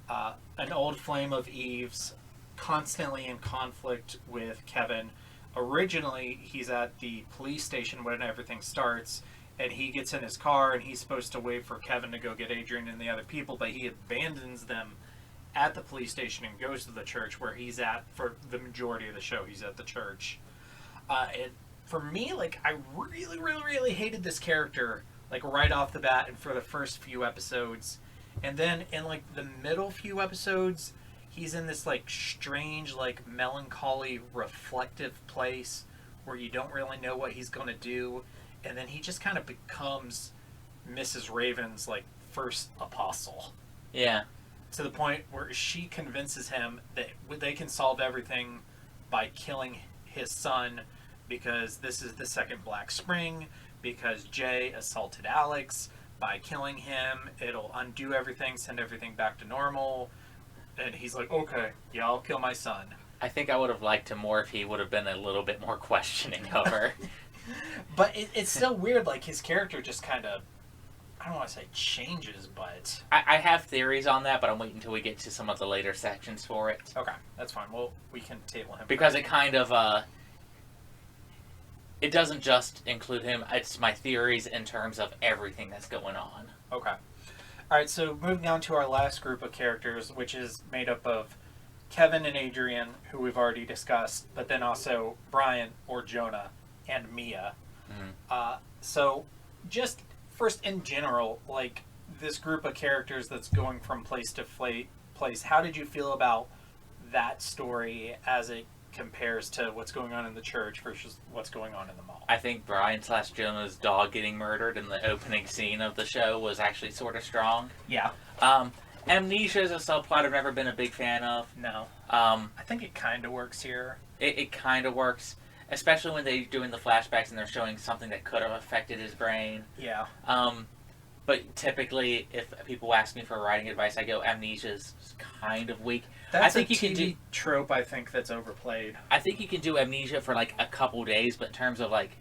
An old flame of Eve's, constantly in conflict with Kevin. Originally, he's at the police station when everything starts, and he gets in his car, and he's supposed to wait for Kevin to go get Adrian and the other people, but he abandons them at the police station and goes to the church where he's at for the majority of the show. He's at the church. And for me, like, I really, really, really hated this character, like, right off the bat and for the first few episodes. And then in, like, the middle few episodes, he's in this, like, strange, like, melancholy, reflective place where you don't really know what he's going to do. And then he just kind of becomes Mrs. Raven's, like, first apostle. Yeah. To the point where she convinces him that they can solve everything by killing his son because this is the second Black Spring, because Jay assaulted Alex. By killing him, it'll undo everything, send everything back to normal. And he's like, okay, yeah, I'll kill my son. I think I would have liked him more if he would have been a little bit more questioning of her. But it's still weird, like, his character just kind of I don't want to say changes, but I have theories on that, but I'm waiting until we get to some of the later sections for it. okay, that's fine. Well, we can table him Because it kind of, it doesn't just include him, it's my theories in terms of everything that's going on. Okay. All right, so moving on to our last group of characters, which is made up of Kevin and Adrian, who we've already discussed, but then also Brian or Jonah and Mia. So just first in general, like this group of characters that's going from place to place, how did you feel about that story as it compares to what's going on in the church versus what's going on in the mall? I think Brian / Jonah's dog getting murdered in the opening scene of the show was actually sort of strong. Yeah. Amnesia is a subplot I've never been a big fan of. No. I I think it kind of works here. It kind of works, especially when they're doing the flashbacks and they're showing something that could have affected his brain. Yeah. But typically, if people ask me for writing advice, I go, Amnesia's kind of weak. That's I think a you can TV trope, I think, that's overplayed. I think you can do Amnesia for like a couple days, but in terms of like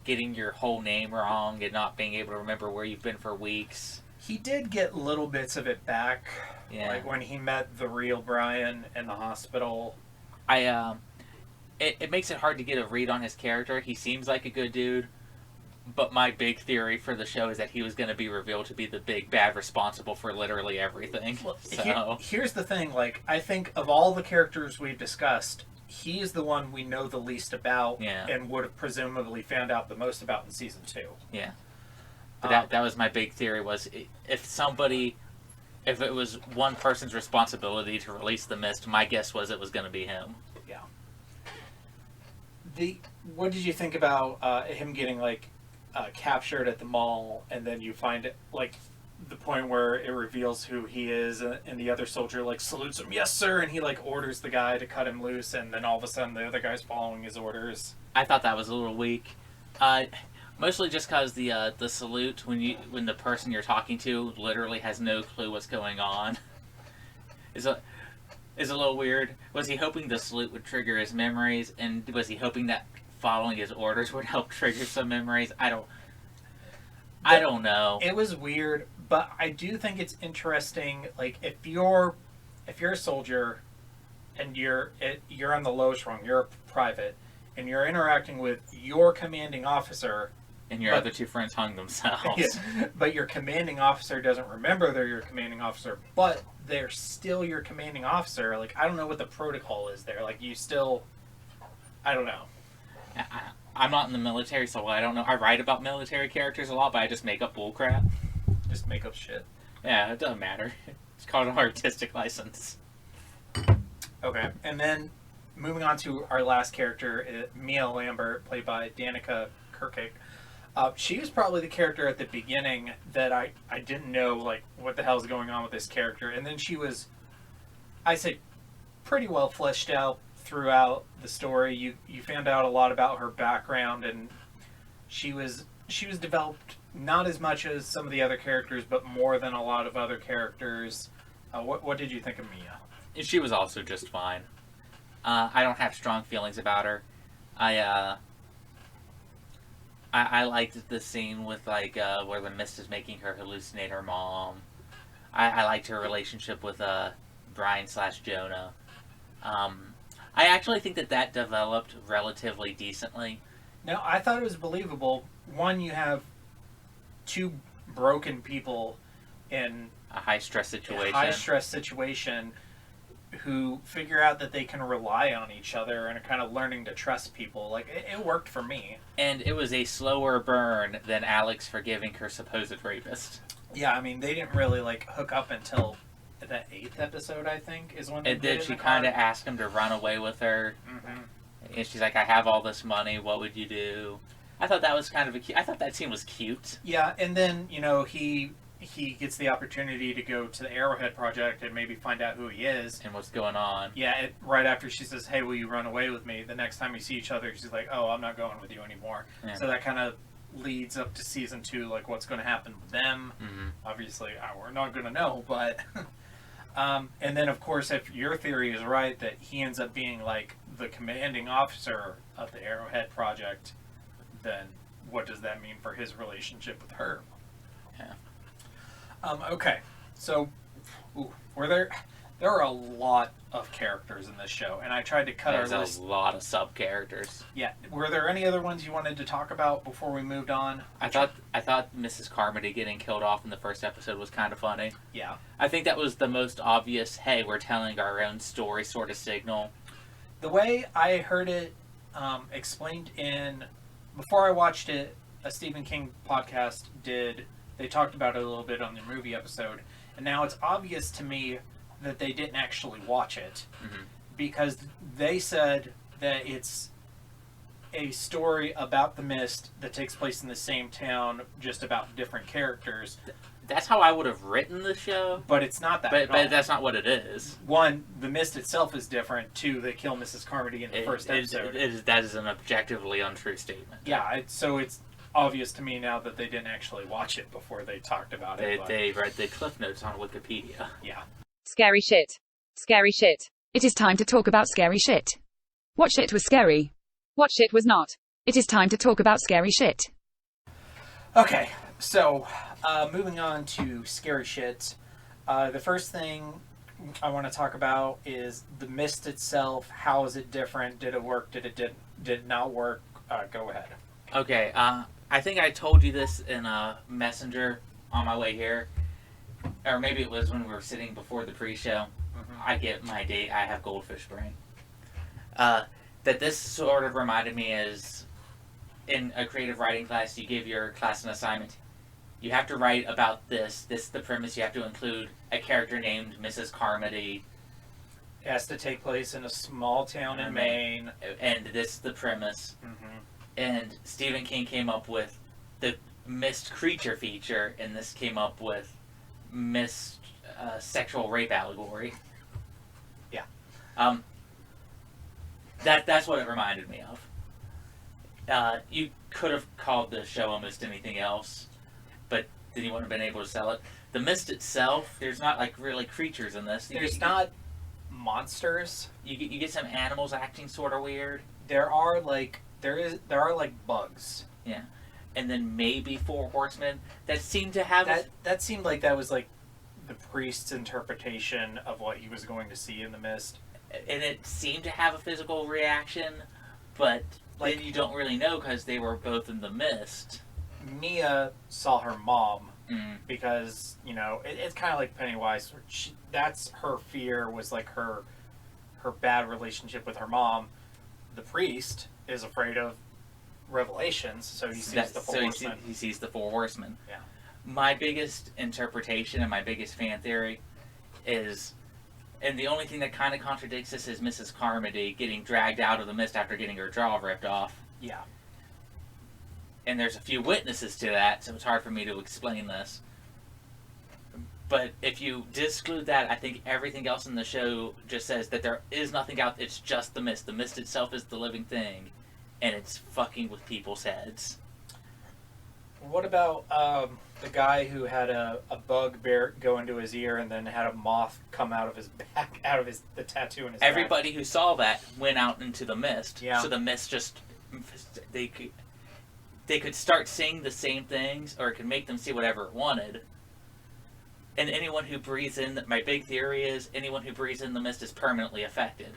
getting your whole name wrong and not being able to remember where you've been for weeks. He did get little bits of it back. Yeah. Like when he met the real Brian in the hospital. It makes it hard to get a read on his character. He seems like a good dude, but my big theory for the show is that he was going to be revealed to be the big bad responsible for literally everything. Well, So here's the thing, like, I think of all the characters we've discussed, he is the one we know the least about and would have presumably found out the most about in season 2. yeah. But that was my big theory was if it was one person's responsibility to release the mist, my guess was it was going to be him. Yeah. What did you think about him getting captured at the mall, and then you find it like the point where it reveals who he is, and the other soldier salutes him, yes sir, and he orders the guy to cut him loose, and then all of a sudden the other guy's following his orders. I thought that was a little weak. Mostly just because the salute when the person you're talking to literally has no clue what's going on is a little weird. Was he hoping the salute would trigger his memories, and was he hoping that following his orders would help trigger some memories? I don't know. It was weird, but I do think it's interesting. If you're a soldier and you're on the lowest rung, you're a private, and you're interacting with your commanding officer. And your other two friends hung themselves. Yeah, but your commanding officer doesn't remember they're your commanding officer, but they're still your commanding officer. I don't know what the protocol is there. I don't know. I'm not in the military, so I don't know. I write about military characters a lot, but I just make up bullcrap. Just make up shit. Yeah, it doesn't matter. It's called an artistic license. Okay, and then moving on to our last character, Mia Lambert, played by Danica Kirkick. She was probably the character at the beginning that I didn't know, what the hell is going on with this character. And then she was, I say, pretty well fleshed out throughout the story. You found out a lot about her background, and she was developed not as much as some of the other characters, but more than a lot of other characters. What did you think of Mia? She was also just fine. I don't have strong feelings about her. I liked the scene with where the mist is making her hallucinate her mom. I liked her relationship with Brian / Jonah. I actually think that developed relatively decently. Now, I thought it was believable. One, you have two broken people in A high stress situation who figure out that they can rely on each other and are kind of learning to trust people. It worked for me. And it was a slower burn than Alex forgiving her supposed rapist. Yeah, I mean, they didn't really hook up until the 8th episode, I think, is when they did. She kind of asked him to run away with her. Mm-hmm. And she's like, I have all this money, what would you do? I thought that was kind of I thought that scene was cute. Yeah, and then, he gets the opportunity to go to the Arrowhead Project and maybe find out who he is. And what's going on. Yeah, right after she says, hey, will you run away with me? The next time we see each other, she's like, oh, I'm not going with you anymore. Yeah. So that kind of leads up to season 2, what's going to happen with them. Mm-hmm. Obviously, we're not going to know, but... and then, of course, if your theory is right, that he ends up being, the commanding officer of the Arrowhead Project, then what does that mean for his relationship with her? Yeah. Okay, so there are a lot of characters in this show, and I tried to cut There's our a list. lot of sub characters. Yeah, were there any other ones you wanted to talk about before we moved on? I thought Mrs. Carmody getting killed off in the first episode was kind of funny. Yeah. I think that was the most obvious, hey, we're telling our own story sort of signal. The way I heard it explained before I watched it, a Stephen King podcast they talked about it a little bit on the movie episode, and now it's obvious to me that they didn't actually watch it because they said that it's a story about the mist that takes place in the same town, just about different characters. That's how I would have written the show, But it's not that. at all. but that's not what it is. One, the mist itself is different. Two, they kill Mrs. Carmody in the first episode. That is an objectively untrue statement. Yeah, so it's obvious to me now that they didn't actually watch it before they talked about it. They read the cliff notes on Wikipedia. Yeah. Scary shit. Scary shit. It is time to talk about scary shit. What shit was scary? What shit was not? It is time to talk about scary shit. Okay, so moving on to scary shit. The first thing I want to talk about is the mist itself. How is it different? Did it work? Did it not work? Go ahead. Okay, I think I told you this in a messenger on my way here, or maybe it was when we were sitting before the pre-show. I get my date. I have goldfish brain. That this sort of reminded me is in a creative writing class, you give your class an assignment. You have to write about this. This is the premise. You have to include a character named Mrs. Carmody. It has to take place in a small town in Maine. And this is the premise. And Stephen King came up with the mist creature feature, and this came up with mist sexual rape allegory. Yeah. That's what it reminded me of. You could have called the show almost anything else, but then you wouldn't have been able to sell it. The mist itself, there's not like really creatures in this. There's not monsters. You get some animals acting sort of weird. There are like bugs. Yeah. And then maybe 4 horsemen that seem to have That seemed like that was like the priest's interpretation of what he was going to see in the mist. and it seemed to have a physical reaction, but then you don't really know because they were both in the mist. Mia saw her mom Mm. because, you know, it's kind of like Pennywise. That's her fear, was like her bad relationship with her mom. The priest is afraid of revelations, so he sees the 4 horsemen. He sees the 4 horsemen. Yeah. My biggest interpretation and my biggest fan theory is, and the only thing that kind of contradicts this, is Mrs. Carmody getting dragged out of the mist after getting her jaw ripped off. Yeah. And there's a few witnesses to that, so it's hard for me to explain this. But if you disclude that, I think everything else in the show just says that there is nothing out, it's just the mist. The mist itself is the living thing, and it's fucking with people's heads. What about the guy who had a bugbear go into his ear and then had a moth come out of his back, out of the tattoo in his back? Everybody who saw that went out into the mist. Yeah. So the mist just, they could start seeing the same things, or it could make them see whatever it wanted. And anyone who breathes in, my big theory is, anyone who breathes in the mist is permanently affected.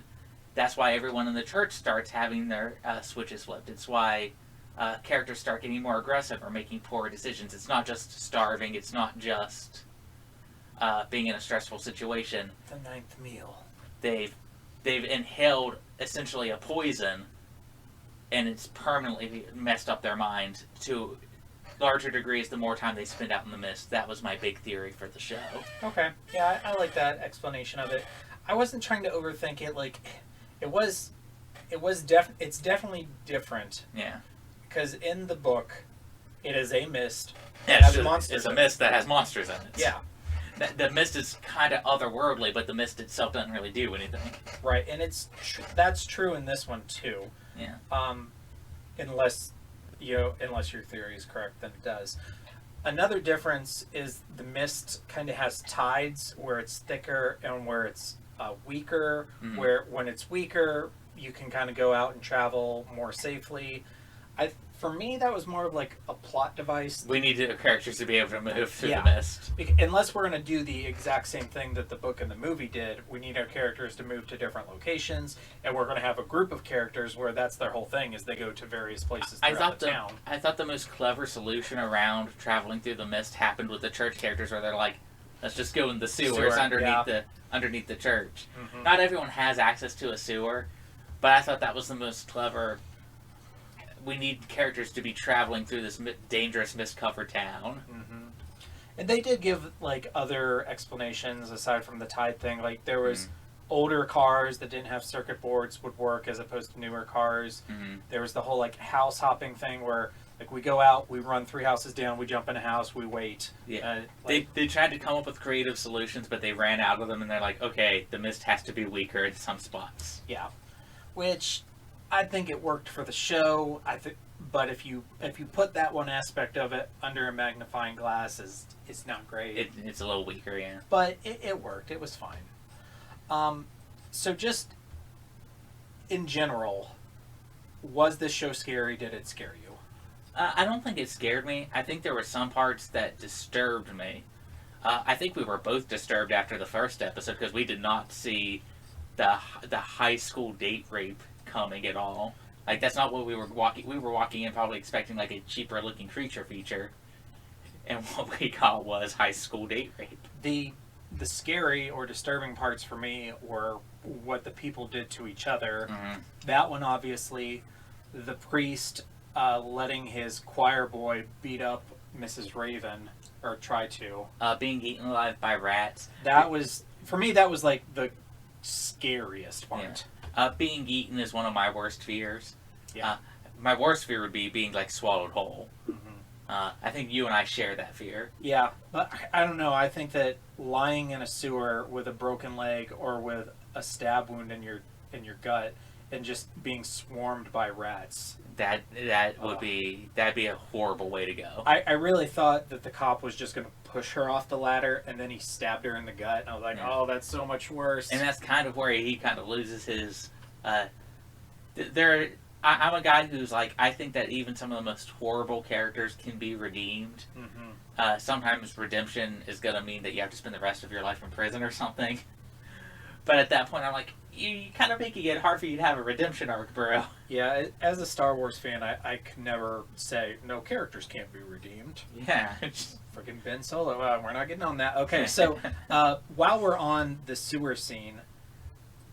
That's why everyone in the church starts having their switches flipped. It's why characters start getting more aggressive or making poor decisions. It's not just starving. It's not just being in a stressful situation. The ninth meal. They've inhaled essentially a poison, and it's permanently messed up their mind to larger degrees the more time they spend out in the mist. That was my big theory for the show. Okay. Yeah, I like that explanation of it. I wasn't trying to overthink it. Like, it's definitely different. Yeah. Because in the book, it is a mist. Yeah, that has monsters it's a in mist that has monsters in it. Yeah. The mist is kind of otherworldly, but the mist itself doesn't really do anything. Right, and that's true in this one too. Yeah. Unless your theory is correct, then it does. Another difference is the mist kind of has tides where it's thicker and where it's weaker. Mhm. Where when it's weaker, you can kind of go out and travel more safely. I For me, that was more of like a plot device. We need the characters to be able to move through Yeah. the mist. Unless we're going to do the exact same thing that the book and the movie did, we need our characters to move to different locations, and we're going to have a group of characters where that's their whole thing, is they go to various places throughout the town. I thought the most clever solution around traveling through the mist happened with the church characters, where they're like, let's just go in the sewers underneath the church. Mhm. Not everyone has access to a sewer, but I thought that was the most clever. We need characters to be traveling through this dangerous mist-covered town. Mm-hmm. And they did give like other explanations aside from the tide thing. Like there was older cars that didn't have circuit boards would work as opposed to newer cars. Mm-hmm. There was the whole like house hopping thing where like we go out, we run 3 houses down, we jump in a house, we wait. Yeah, they tried to come up with creative solutions, but they ran out of them, and they're like, okay, the mist has to be weaker in some spots. Yeah, which I think it worked for the show. But if you put that one aspect of it under a magnifying glass, it's not great. It's a little weaker, yeah. But it worked. It was fine. So just in general, was this show scary? Did it scare you? I don't think it scared me. I think there were some parts that disturbed me. I think we were both disturbed after the first episode because we did not see the high school date rape coming at all. Like, that's not what we were walking. We were walking in probably expecting like a cheaper looking creature feature, and what we got was high school date rape. The scary or disturbing parts for me were what the people did to each other. Mm-hmm. That one, obviously, the priest letting his choir boy beat up Mrs. Raven, or try to. Being eaten alive by rats. That was, for me, that was like the scariest part. Being eaten is one of my worst fears. Yeah. My worst fear would be being like swallowed whole. Mhm. I think you and I share that fear. Yeah, but I don't know. I think that lying in a sewer with a broken leg or with a stab wound in your gut and just being swarmed by rats. That'd be a horrible way to go. I really thought that the cop was just going to push her off the ladder, and then he stabbed her in the gut, and I was like, oh, that's so much worse. And that's kind of where he kind of loses his. I'm a guy who's like, I think that even some of the most horrible characters can be redeemed. Mm-hmm. Sometimes redemption is going to mean that you have to spend the rest of your life in prison or something. But at that point, I'm like, you kind of making it hard for you to have a redemption arc, bro. Yeah, as a Star Wars fan, I could never say, no, characters can't be redeemed. Yeah. Freaking Ben Solo, we're not getting on that. Okay, so while we're on the sewer scene,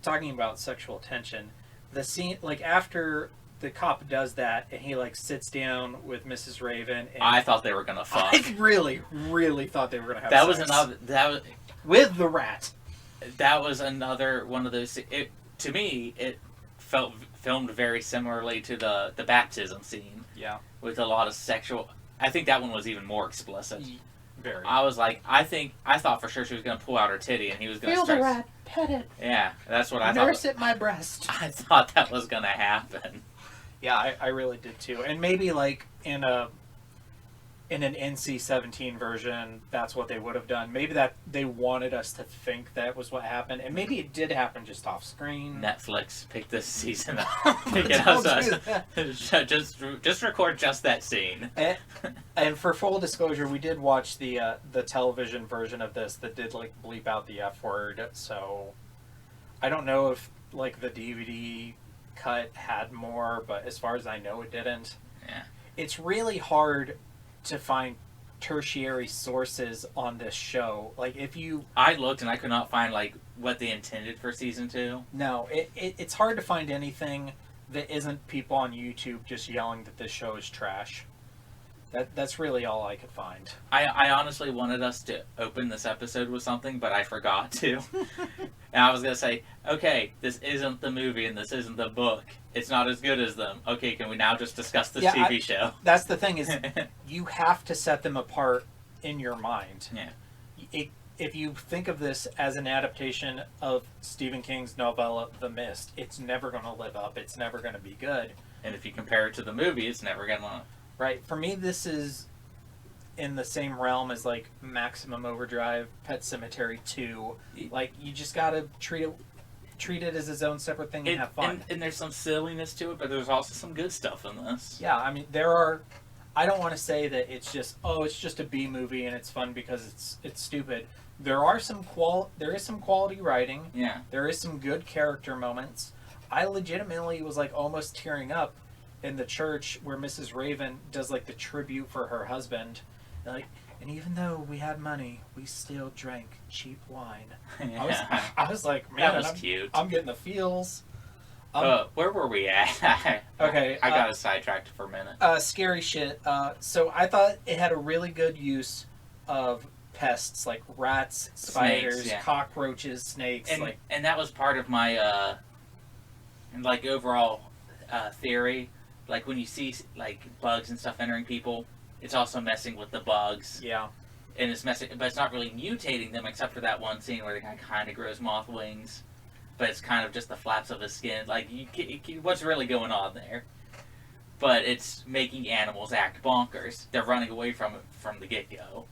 talking about sexual tension, the scene, like after the cop does that and he like sits down with Mrs. Raven, and I thought they were gonna fuck. I really, really thought they were gonna have That sex. was another. With the rat. That was another one of those. To me, it felt filmed very similarly to the baptism scene. Yeah. With a lot of sexual. I think that one was even more explicit. Very. I was like, I thought for sure she was gonna pull out her titty and he was gonna Feel start. the rat, pet it, Yeah, that's what I nurse thought. at my breast. I thought that was gonna happen. Yeah, I really did too. And maybe like in an NC-17 version, that's what they would have done. Maybe that they wanted us to think that was what happened, and maybe it did happen just off screen. Netflix picked this season up. Don't do that. Just record just that scene. And for full disclosure, we did watch the television version of this that did like bleep out the F word. So I don't know if like the DVD cut had more, but as far as I know, it didn't. Yeah. It's really hard to find tertiary sources on this show. Like if you I looked and I could not find like what they intended for season 2. no, it's hard to find anything that isn't people on YouTube just yelling that this show is trash. That's really all I could find. I honestly wanted us to open this episode with something, but I forgot to. And I was going to say, okay, this isn't the movie and this isn't the book. It's not as good as them. Okay, can we now just discuss this TV show? That's the thing is, you have to set them apart in your mind. Yeah. If you think of this as an adaptation of Stephen King's novella The Mist, it's never going to live up. It's never going to be good. And if you compare it to the movie, it's never going to... Right. For me, this is in the same realm as like Maximum Overdrive, Pet Sematary 2. Like, you just got to treat it treat it as his own separate thing and have fun. And there's some silliness to it, but there's also some good stuff in this. Yeah, I mean, there are. I don't want to say that it's just a B movie and it's fun because it's stupid. There is some quality writing. Yeah. There is some good character moments. I legitimately was like almost tearing up in the church where Mrs. Raven does like the tribute for her husband. And even though we had money, we still drank cheap wine. Yeah. I was like, man, that was cute. I'm getting the feels. Where were we at? Okay. I got sidetracked for a minute. Scary shit. So I thought it had a really good use of pests like rats, spiders, Snakes, yeah. cockroaches, snakes. And that was part of my overall theory. Like when you see like bugs and stuff entering people, it's also messing with the bugs. Yeah. And it's messing, but it's not really mutating them except for that one scene where the guy kind of grows moth wings. But it's kind of just the flaps of his skin. Like, what's really going on there? But it's making animals act bonkers. They're running away from it from the get-go.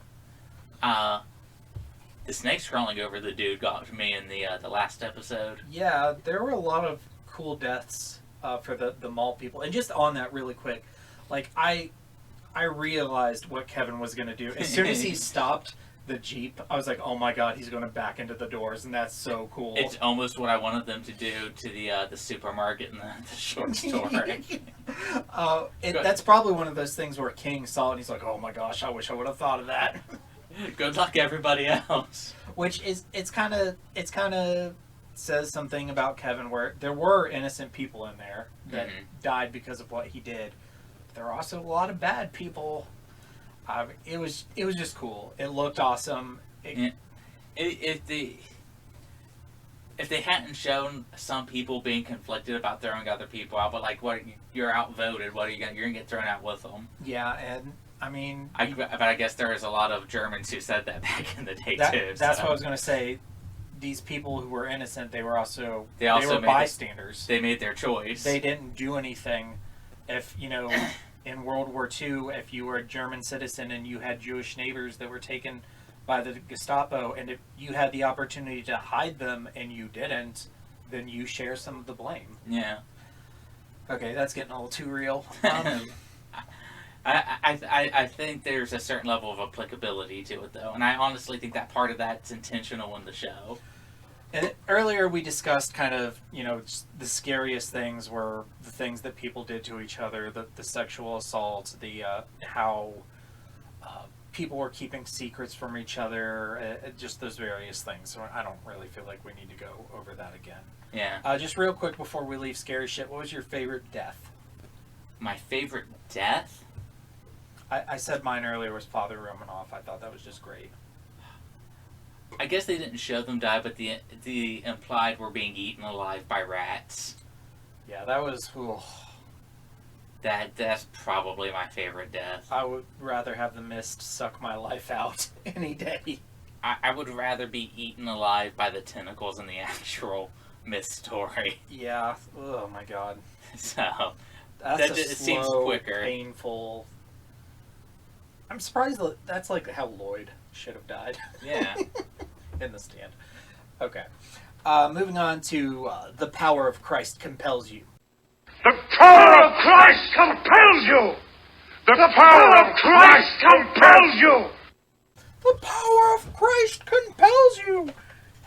The snakes crawling over the dude got me in the last episode. Yeah, there were a lot of cool deaths for the mall people. And just on that really quick, like, I realized what Kevin was going to do. As soon as he stopped the Jeep, I was like, oh my god, he's going to back into the doors, and that's so cool. It's almost what I wanted them to do to the supermarket and the short store. That's probably one of those things where King saw it and he's like, oh my gosh, I wish I would have thought of that. Good luck, everybody else. Which is, it's kind of says something about Kevin, where there were innocent people in there that died because of what he did. But there are also a lot of bad people. It was just cool. It looked awesome. If they hadn't shown some people being conflicted about throwing other people out, but like, what, you're outvoted, what are you gonna get thrown out with them? Yeah, and I mean, but I guess there is a lot of Germans who said that back in the day too. That's what I was gonna say. These people who were innocent, they were made bystanders. They made their choice. They didn't do anything. If in World War II, if you were a German citizen and you had Jewish neighbors that were taken by the Gestapo, and if you had the opportunity to hide them and you didn't, then you share some of the blame. Yeah. Okay, that's getting a little too real. I think there's a certain level of applicability to it, though, and I honestly think that part of that's intentional in the show. And earlier we discussed kind of, the scariest things were the things that people did to each other, the sexual assaults, the how people were keeping secrets from each other, just those various things. So I don't really feel like we need to go over that again. Yeah. Just real quick before we leave scary shit, what was your favorite death? My favorite death? I said mine earlier was Father Romanoff. I thought that was just great. I guess they didn't show them die, but the implied were being eaten alive by rats. Yeah, that was... Ooh. That's probably my favorite death. I would rather have the mist suck my life out any day. I would rather be eaten alive by the tentacles in the actual Mist story. Yeah. Oh my god. So That's it seems quicker. Painful. I'm surprised that's like how Lloyd should have died. Yeah. In The Stand. Okay. Moving on to The Power of Christ Compels You. The power of Christ compels you! The power of Christ compels you! The power of Christ compels you!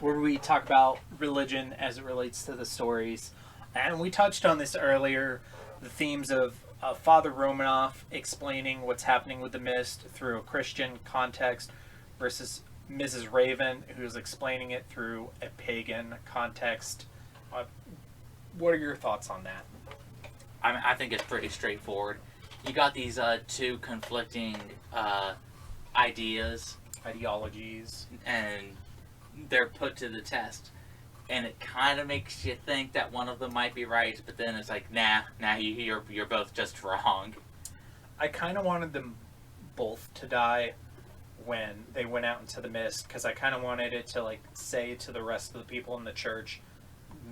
Where we talk about religion as it relates to the stories. And we touched on this earlier, the themes of Father Romanoff explaining what's happening with the mist through a Christian context versus Mrs. Raven, who's explaining it through a pagan context. What are your thoughts on that? I think it's pretty straightforward. You got these two conflicting ideas. Ideologies. And they're put to the test. And it kind of makes you think that one of them might be right, but then it's like, nah, you're both just wrong. I kind of wanted them both to die when they went out into the mist, because I kind of wanted it to say to the rest of the people in the church,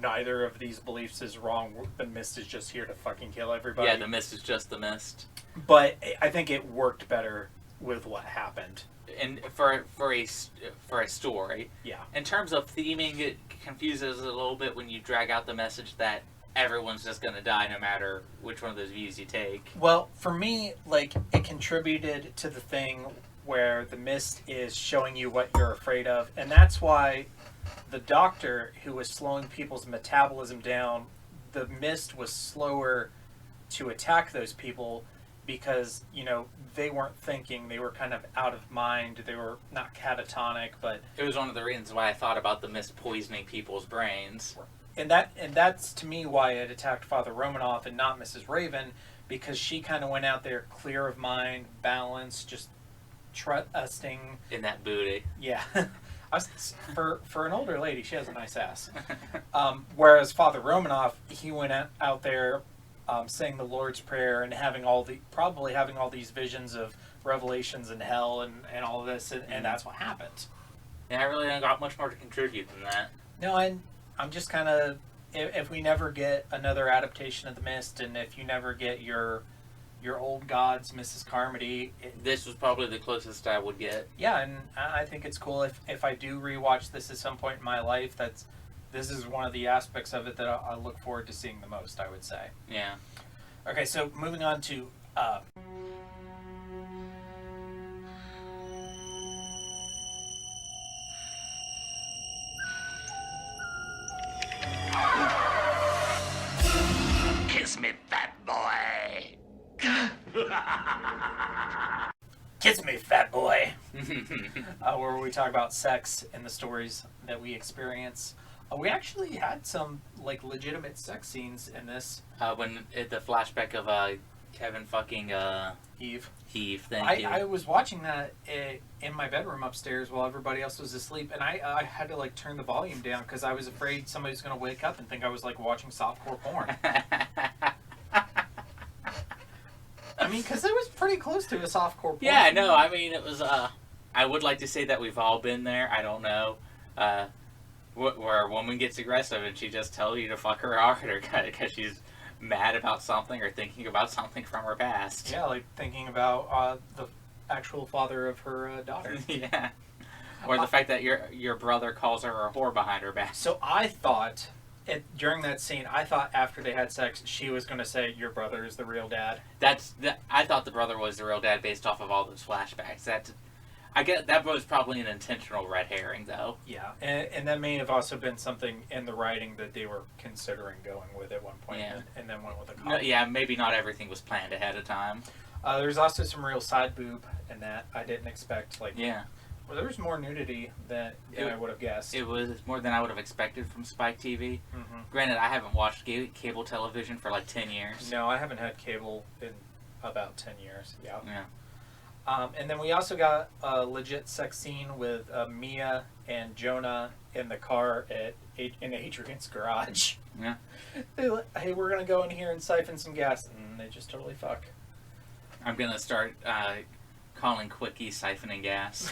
neither of these beliefs is wrong. The mist is just here to fucking kill everybody. Yeah, the mist is just the mist. But I think it worked better with what happened. And for a story, Yeah. in terms of theming, it confuses a little bit when you drag out the message that everyone's just gonna die no matter which one of those views you take. Well, for me, like, it contributed to the thing where the mist is showing you what you're afraid of, and that's why the doctor who was slowing people's metabolism down, the mist was slower to attack those people because, you know, they weren't thinking, they were kind of out of mind, they were not catatonic, but It was one of the reasons why I thought about the mist poisoning people's brains. and that's to me why it attacked Father Romanoff and not Mrs. Raven, because she kind of went out there clear of mind, balanced, just trusting. In that booty. Yeah, for an older lady, she has a nice ass. Whereas Father Romanoff, he went out there saying the Lord's Prayer and probably having all these visions of revelations in hell and all of this, and that's what happened. Yeah, I really don't got much more to contribute than that. No, and I'm just kind of, if we never get another adaptation of The Mist, and if you never get your old gods, Mrs. Carmody, This was probably the closest I would get. yeah, and I think it's cool if I do rewatch this at some point in my life. This is one of the aspects of it that I look forward to seeing the most, I would say. Yeah. Okay, so moving on to Kiss me, fat boy. Kiss Me, Fat Boy, where we talk about sex and the stories that we experience. We actually had some like legitimate sex scenes in this. When the flashback of Kevin fucking Eve. Heath, thank you. I was watching that in my bedroom upstairs while everybody else was asleep, and I had to like turn the volume down because I was afraid somebody was going to wake up and think I was like watching softcore porn. I mean, because it was pretty close to a softcore porn. Yeah, no, I mean, it was, I would like to say that we've all been there. I don't know. Where a woman gets aggressive and she just tells you to fuck her harder because she's mad about something or thinking about something from her past. Yeah, like thinking about the actual father of her daughter. Yeah. Or the fact that your brother calls her a whore behind her back. So I thought, during that scene, I thought after they had sex, she was going to say, "Your brother is the real dad." I thought the brother was the real dad based off of all those flashbacks. I get that was probably an intentional red herring, though. Yeah, and that may have also been something in the writing that they were considering going with at one point, Yeah. and then went with a cop. No, yeah, maybe not everything was planned ahead of time. There's also some real side boob in that I didn't expect. Like, Yeah. well, there was more nudity than I would have guessed. It was more than I would have expected from Spike TV. Mm-hmm. Granted, I haven't watched cable television for like 10 years. No, I haven't had cable in about 10 years. Yeah. Yeah. And then we also got a legit sex scene with Mia and Jonah in the car in Adrian's garage. Yeah. They're like, "Hey, we're gonna go in here and siphon some gas," and they just totally fuck. I'm going to start calling Quickie siphoning gas.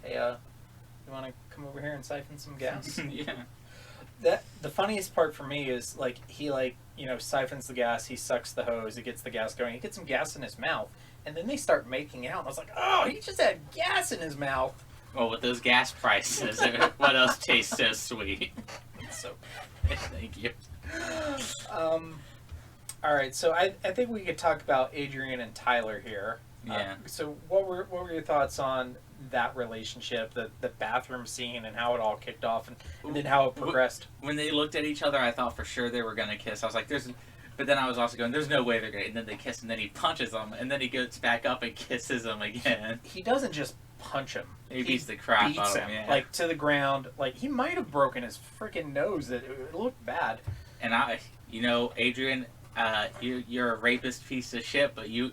Hey, you want to come over here and siphon some gas? Yeah. The funniest part for me is like he siphons the gas, he sucks the hose, he gets the gas going, he gets some gas in his mouth, and then they start making out. And I was like, oh, he just had gas in his mouth. Well, with those gas prices, what else tastes so sweet? So, Thank you. all right, so I think we could talk about Adrian and Tyler here. Yeah. So what were your thoughts on that relationship, the bathroom scene, and how it all kicked off, and then how it progressed? When they looked at each other, I thought for sure they were going to kiss. I was like, but then I was also going, there's no way they're going to. And then they kiss, and then he punches him, and then he goes back up and kisses him again. He doesn't just punch him. He beats the crap beats out of him, him, yeah. like to the ground. Like he might have broken his freaking nose. It looked bad. And Adrian, you're a rapist piece of shit, but you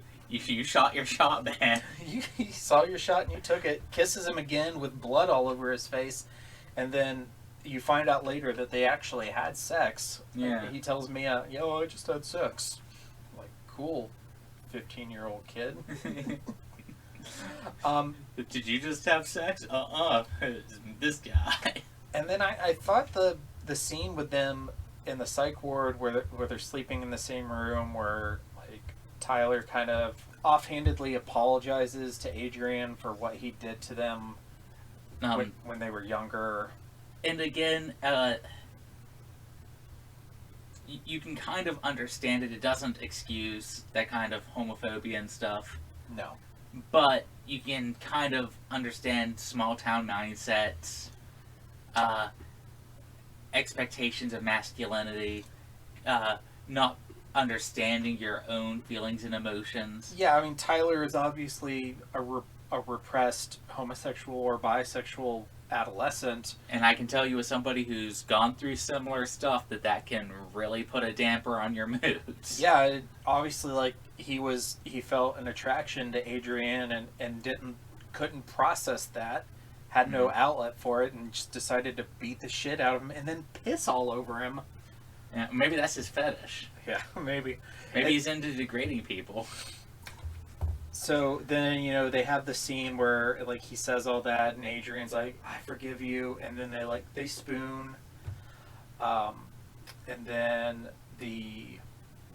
shot your shot, man. You saw your shot and you took it. Kisses him again with blood all over his face, and then you find out later that they actually had sex. Yeah. And he tells me, "Yo, I just had sex." I'm like, cool, 15-year-old kid. Did you just have sex? This guy. And then I thought the scene with them in the psych ward where they're sleeping in the same room, where like Tyler kind of offhandedly apologizes to Adrian for what he did to them when they were younger. And again, you can kind of understand it. It doesn't excuse that kind of homophobia and stuff. No. But you can kind of understand small town mindsets, expectations of masculinity, not understanding your own feelings and emotions. Yeah, I mean, Tyler is obviously a repressed homosexual or bisexual adolescent. And I can tell you, as somebody who's gone through similar stuff, that can really put a damper on your moods. Yeah, obviously, like, he felt an attraction to Adrian and couldn't process that, had no outlet for it, and just decided to beat the shit out of him and then piss all over him. Yeah, maybe that's his fetish. Yeah, maybe. Maybe he's into degrading people. So then, they have the scene where, like, he says all that, and Adrian's like, I forgive you, and then they spoon. And then the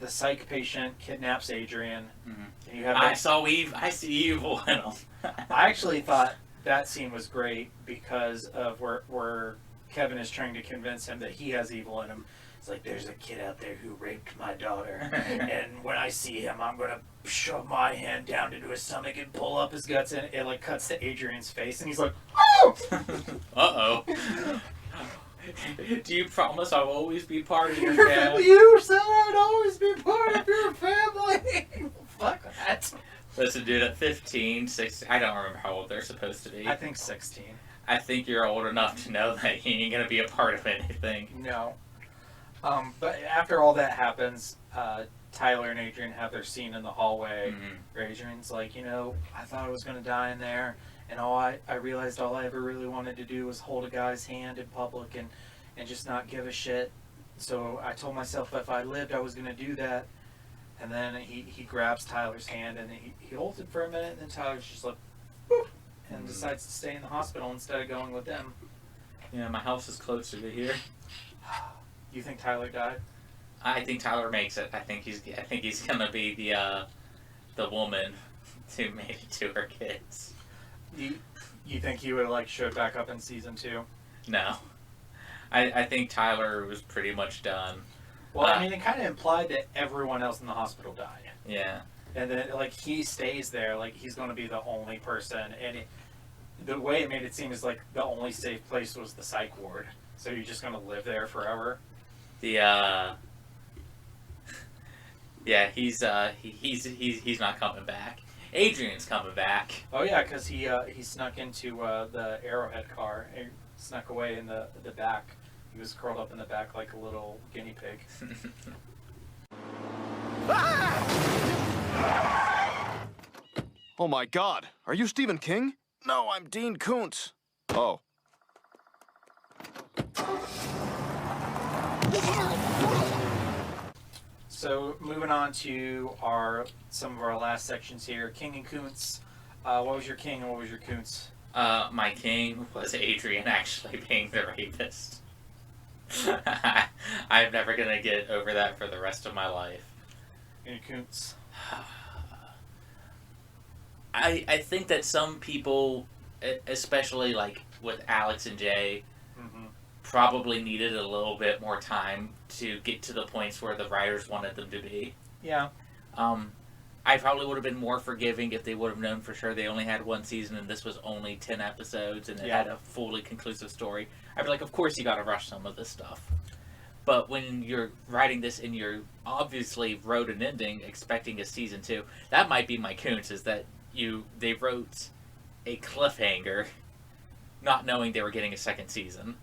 psych patient kidnaps Adrian. Mm-hmm. And you have I see evil in him. I actually thought that scene was great because of where Kevin is trying to convince him that he has evil in him. It's like, there's a kid out there who raped my daughter, and when I see him, I'm going to shove my hand down into his stomach and pull up his guts, and it, like, cuts to Adrian's face, and he's like, oh! Uh-oh. Do you promise I'll always be part of your family? You said I'd always be part of your family! Fuck that. Listen, dude, at 15, 16, I don't remember how old they're supposed to be. I think 16. I think you're old enough to know that he ain't gonna be a part of anything. No. But after all that happens, Tyler and Adrian have their scene in the hallway, where Adrian's like, I thought I was going to die in there, and I realized all I ever really wanted to do was hold a guy's hand in public and just not give a shit. So I told myself if I lived, I was going to do that. And then he grabs Tyler's hand, and he holds it for a minute, and then Tyler's just like, boop, and decides to stay in the hospital instead of going with them. Yeah, my house is closer to here. You think Tyler died? I think Tyler makes it. I think he's gonna be the woman who made it to her kids. You think he would have showed back up in season 2? No, I think Tyler was pretty much done. Well, I mean, it kind of implied that everyone else in the hospital died. Yeah. And then he stays there, he's going to be the only person, and the way it made it seem is the only safe place was the psych ward. So you're just going to live there forever. Yeah, he's not coming back. Adrian's coming back. Oh yeah, because he snuck into the Arrowhead car. He snuck away in the back. He was curled up in the back like a little guinea pig. Oh my God! Are you Stephen King? No, I'm Dean Koontz. Oh. So moving on to some of our last sections here, King and Koontz. What was your king and what was your Koontz? My king was Adrian actually being the rapist. I'm never gonna get over that for the rest of my life. And your Koontz? I think that some people, especially with Alex and Jay, probably needed a little bit more time to get to the points where the writers wanted them to be. Yeah. I probably would have been more forgiving if they would have known for sure they only had one season and this was only 10 episodes and it had a fully conclusive story. I'd be like, of course you gotta rush some of this stuff. But when you're writing this and you obviously wrote an ending expecting a season 2, that might be my Koontz, is that they wrote a cliffhanger not knowing they were getting a second season.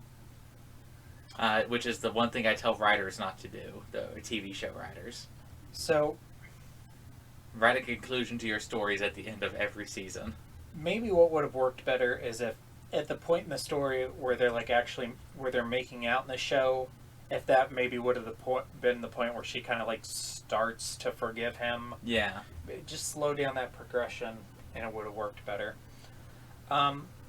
Which is the one thing I tell writers not to do, the TV show writers. So, write a conclusion to your stories at the end of every season. Maybe what would have worked better is if, at the point in the story where they're where they're making out in the show, if that maybe would have been the point where she kind of starts to forgive him. Yeah. Just slow down that progression, and it would have worked better.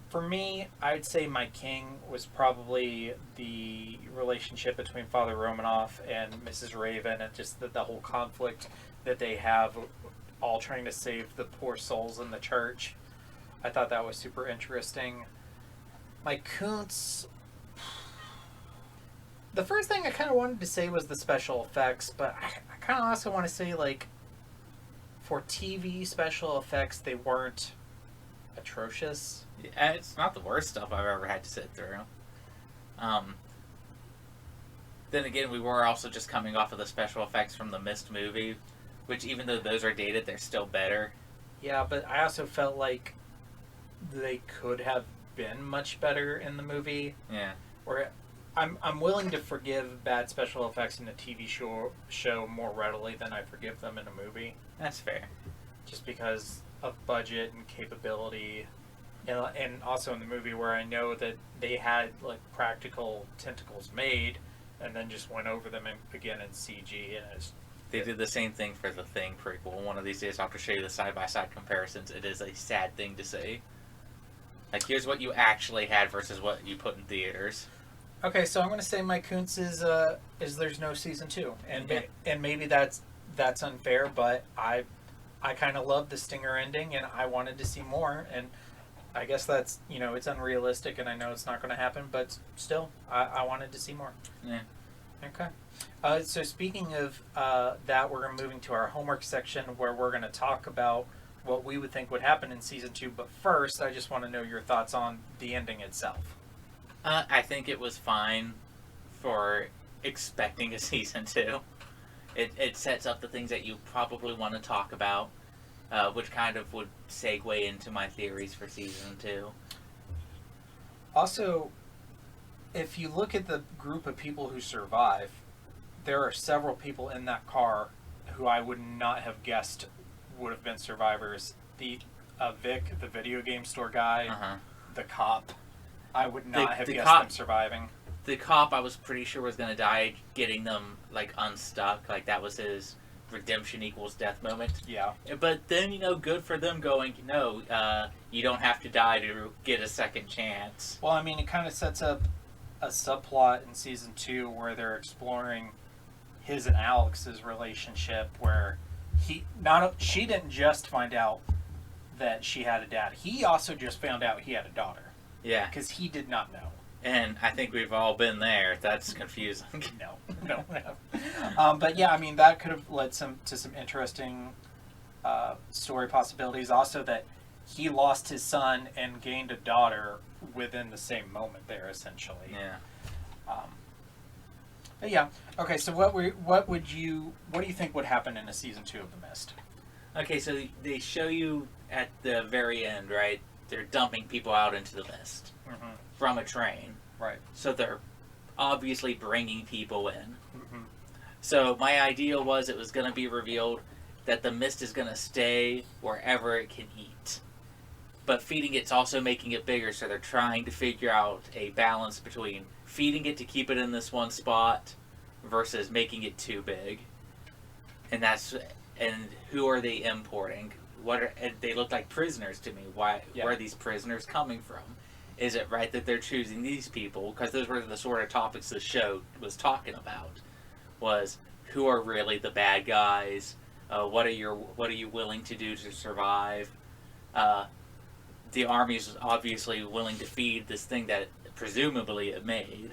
For me, I'd say my king was probably the relationship between Father Romanoff and Mrs. Raven, and just the whole conflict that they have all trying to save the poor souls in the church. I thought that was super interesting. My Kuntz... The first thing I kind of wanted to say was the special effects, but I kind of also want to say, like, for TV special effects, they weren't atrocious. Yeah, it's not the worst stuff I've ever had to sit through. Then again, we were also just coming off of the special effects from the Mist movie, which even though those are dated, they're still better. Yeah, but I also felt like they could have been much better in the movie. Yeah. Or I'm willing to forgive bad special effects in a TV show more readily than I forgive them in a movie, That's fair. just because of budget and capability, and also in the movie where I know that they had like practical tentacles made, and then just went over them again in CG, and it's They did the same thing for the Thing prequel. One of these days I'll have to show you the side-by-side comparisons. It is a sad thing to see. Like, here's what you actually had versus what you put in theaters. okay. So I'm going to say my Kuntz is there's no season 2, and Yeah. and maybe that's unfair, but I kind of love the Stinger ending, and I wanted to see more, and I guess that's, it's unrealistic, and I know it's not going to happen, but still, I wanted to see more. Yeah. Okay. So speaking of that, we're moving to our homework section where we're going to talk about what we would think would happen in season 2. But first, I just want to know your thoughts on the ending itself. I think it was fine for expecting a season 2. It sets up the things that you probably want to talk about, which kind of would segue into my theories for season 2. Also, if you look at the group of people who survive, there are several people in that car who I would not have guessed would have been survivors. The Vic, the video game store guy, Uh-huh. the cop, I would not have the guessed cop- them surviving. The cop I was pretty sure was going to die getting them, like, unstuck. Like, that was his redemption equals death moment. Yeah. But then, good for them going, no, you don't have to die to get a second chance. Well, I mean, it kind of sets up a subplot in season 2 where they're exploring his and Alex's relationship, where she didn't just find out that she had a dad. He also just found out he had a daughter Yeah. because he did not know. And I think we've all been there. That's confusing. No. But yeah, I mean, that could have led to some interesting story possibilities. Also, that he lost his son and gained a daughter within the same moment there, essentially. Yeah. But yeah, okay. So what do you think would happen in a season 2 of The Mist? Okay, so they show you at the very end, right? They're dumping people out into the mist Mm-hmm. from a train. Right. So they're obviously bringing people in. Mm-hmm. So my idea was it was going to be revealed that the mist is going to stay wherever it can eat. But feeding it's also making it bigger, so they're trying to figure out a balance between feeding it to keep it in this one spot versus making it too big. And who are they importing? And they look like prisoners to me. Where are these prisoners coming from? Is it right that they're choosing these people? Because those were the sort of topics the show was talking about. Was who are really the bad guys? What are you willing to do to survive? The army's obviously willing to feed this thing that presumably it made.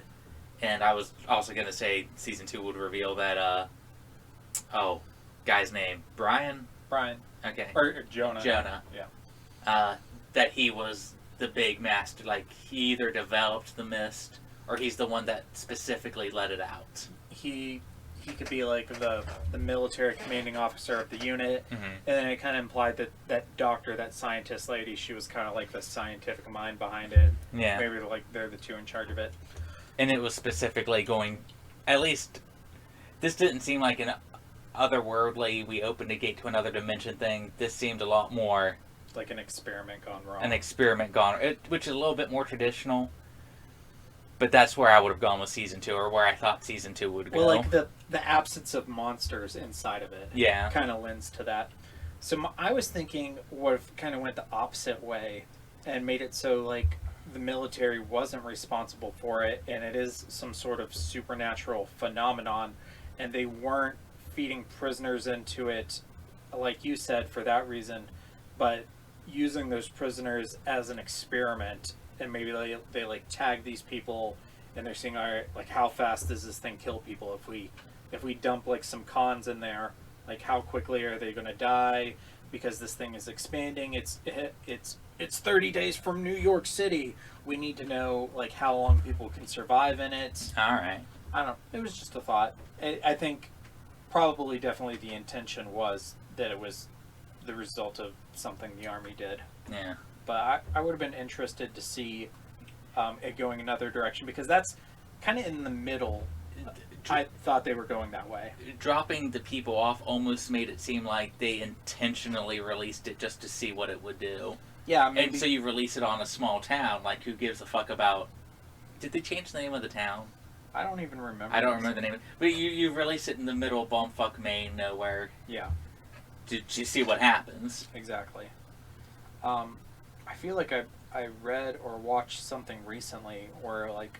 And I was also going to say season 2 would reveal that, guy's name, Brian? Okay. Or Jonah. Yeah. That he was the big master. Like, he either developed the mist, or he's the one that specifically let it out. He could be like the military commanding officer of the unit, Mm-hmm. and then it kind of implied that doctor, that scientist lady, she was kind of like the scientific mind behind it. Yeah. Maybe like they're the two in charge of it. And it was specifically going, at least, this didn't seem like an otherworldly, we opened a gate to another dimension thing. This seemed a lot more Like an experiment gone wrong. an experiment which is a little bit more traditional. But that's where I would have gone with season 2, or where I thought season 2 would go. Well, like the absence of monsters inside of it. Yeah. Kind of lends to that. So I was thinking what if kind of went the opposite way and made it so like the military wasn't responsible for it, and it is some sort of supernatural phenomenon, and they weren't feeding prisoners into it like you said, for that reason, but using those prisoners as an experiment, and maybe they like tag these people, and they're seeing, all right, like how fast does this thing kill people if we dump like some cons in there, like how quickly are they going to die because this thing is expanding. It's 30 days from New York City. We need to know like how long people can survive in it. All right. I don't know. It was just a thought. I think probably definitely the intention was that it was the result of something the Army did. Yeah. But I would have been interested to see it going another direction, because that's kind of in the middle. I thought they were going that way. Dropping the people off almost made it seem like they intentionally released it just to see what it would do. Yeah, maybe. And so you release it on a small town, like who gives a fuck about... Did they change the name of the town? I don't even remember. I don't remember the name. But you release it in the middle of bumfuck Maine, nowhere. Yeah. To see what happens. Exactly. I feel like I read or watched something recently where like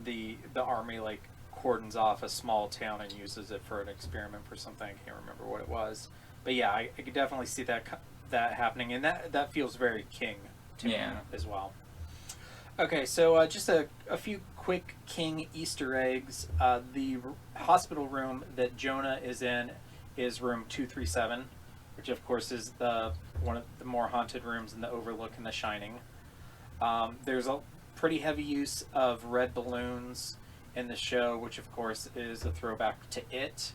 the Army like cordons off a small town and uses it for an experiment for something. I can't remember what it was, but yeah, I could definitely see that happening, and that feels very King to me as well. Okay, so just a few quick King Easter eggs. The hospital room that Jonah is in is room 237, which of course is one of the more haunted rooms in the Overlook and The Shining. There's a pretty heavy use of red balloons in the show, which of course is a throwback to It.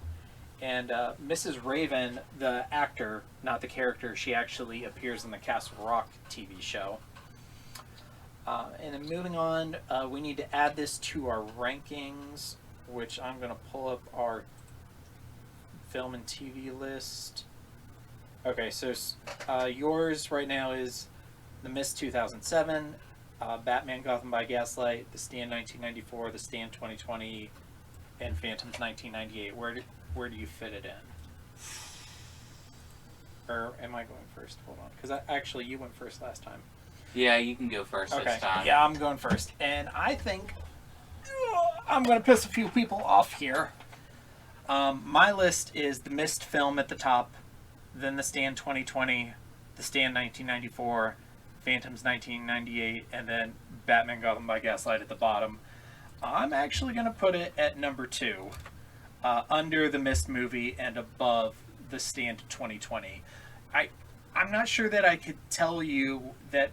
And Mrs. Raven, the actor, not the character, she actually appears in the Castle Rock TV show. And then moving on, we need to add this to our rankings, which I'm going to pull up our film and TV list. Okay, so yours right now is The Mist 2007, Batman Gotham by Gaslight, The Stand 1994, The Stand 2020, and Phantoms 1998. Where do you fit it in? Or am I going first? Hold on, because actually you went first last time. Yeah, you can go first this time. Yeah, I'm going first. And I think I'm going to piss a few people off here. My list is The Mist film at the top, then The Stand 2020, The Stand 1994, Phantoms 1998, and then Batman Gotham by Gaslight at the bottom. I'm actually going to put it at number 2, under The Mist movie and above The Stand 2020. I'm not sure that I could tell you that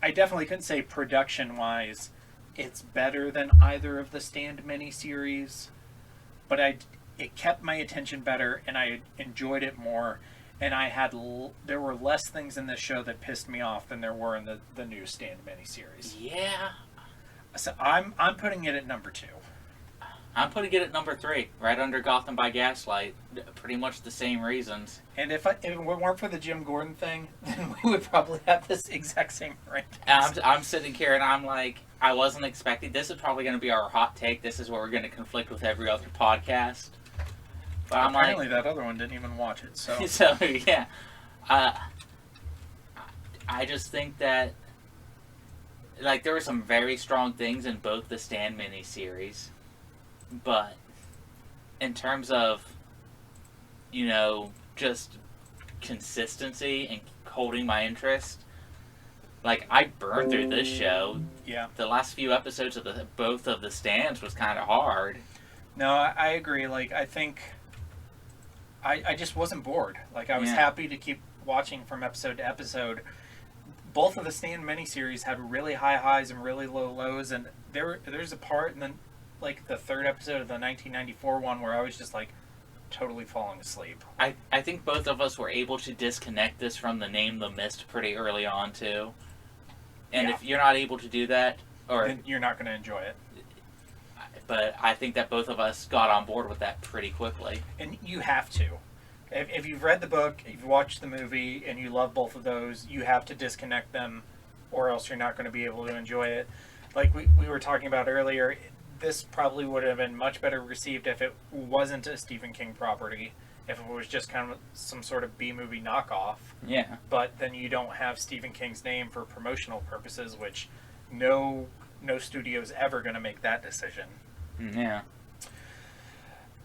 I definitely couldn't say production-wise it's better than either of the Stand miniseries, but it kept my attention better, and I enjoyed it more, and there were less things in this show that pissed me off than there were in the new Stand miniseries. Yeah. So I'm putting it at number 2. I'm putting it at number 3, right under Gotham by Gaslight. Pretty much the same reasons. And if it weren't for the Jim Gordon thing, then we would probably have this exact same rankings. I'm sitting here and I'm like, I wasn't expecting. This is probably going to be our hot take. This is where we're going to conflict with every other podcast. But I'm apparently that other one didn't even watch it. So so yeah, I just think that like there were some very strong things in both the Stand miniseries. But in terms of, just consistency and holding my interest, like I burned through this show. Yeah. The last few episodes of both of the Stands was kind of hard. No, I agree. Like I think I just wasn't bored. Like I was happy to keep watching from episode to episode. Both of the Stand miniseries had really high highs and really low lows, and there's a part in the third episode of the 1994 one where I was just like totally falling asleep. I think both of us were able to disconnect this from the name The Mist pretty early on too. And if you're not able to do that, then you're not going to enjoy it. But I think that both of us got on board with that pretty quickly. And you have to. If you've read the book, you've watched the movie, and you love both of those, you have to disconnect them, or else you're not going to be able to enjoy it. Like we were talking about earlier, this probably would have been much better received if it wasn't a Stephen King property, if it was just kind of some sort of B-movie knockoff. Yeah. But then you don't have Stephen King's name for promotional purposes, which no studio's ever going to make that decision. Yeah.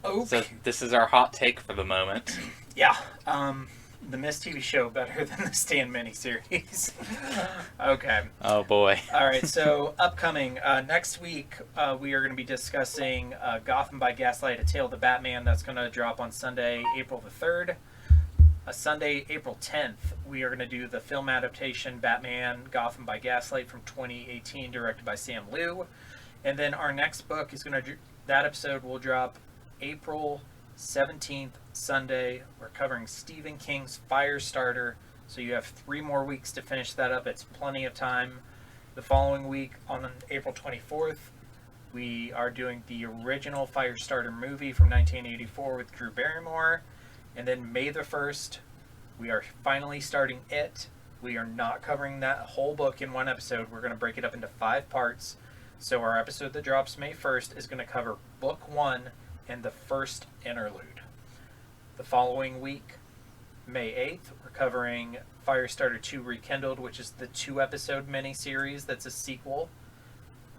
Okay. So this is our hot take for the moment. Yeah. The Mist TV show better than the Stan miniseries. Okay. Oh boy. All right. So upcoming next week, we are going to be discussing Gotham by Gaslight: A Tale of the Batman. That's going to drop on Sunday, April the 3rd. Sunday, April 10th, we are going to do the film adaptation Batman: Gotham by Gaslight from 2018, directed by Sam Liu. And then our next book is going to that episode will drop April 17th, Sunday. We're covering Stephen King's Firestarter, so you have 3 more weeks to finish that up. It's plenty of time. The following week, on April 24th, we are doing the original Firestarter movie from 1984 with Drew Barrymore. And then May the 1st, we are finally starting It. We are not covering that whole book in one episode. We're going to break it up into 5 parts. So our episode that drops May 1st is going to cover book 1 and the first interlude. The following week, May 8th, we're covering Firestarter 2 Rekindled, which is the 2-episode miniseries that's a sequel.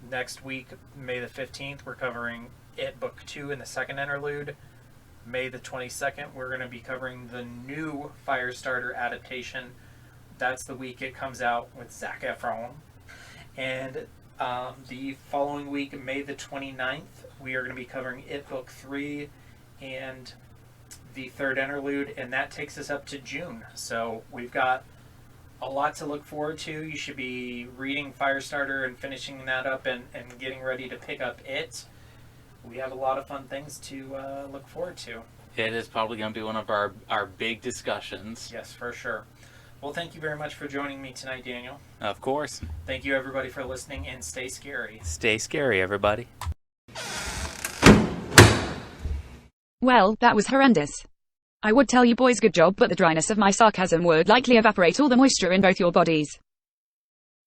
Next week, May the 15th, we're covering It Book 2 and the second interlude. May the 22nd, we're going to be covering the new Firestarter adaptation. That's the week it comes out with Zac Efron. And the following week, May the 29th, we are going to be covering It Book 3 and the third interlude, and that takes us up to June. So we've got a lot to look forward to. You should be reading Firestarter and finishing that up and getting ready to pick up It. We have a lot of fun things to look forward to. It is probably going to be one of our big discussions. Yes, for sure. Well, thank you very much for joining me tonight, Daniel. Of course. Thank you, everybody, for listening, and stay scary. Stay scary, everybody. Well, that was horrendous. I would tell you boys good job, but the dryness of my sarcasm would likely evaporate all the moisture in both your bodies.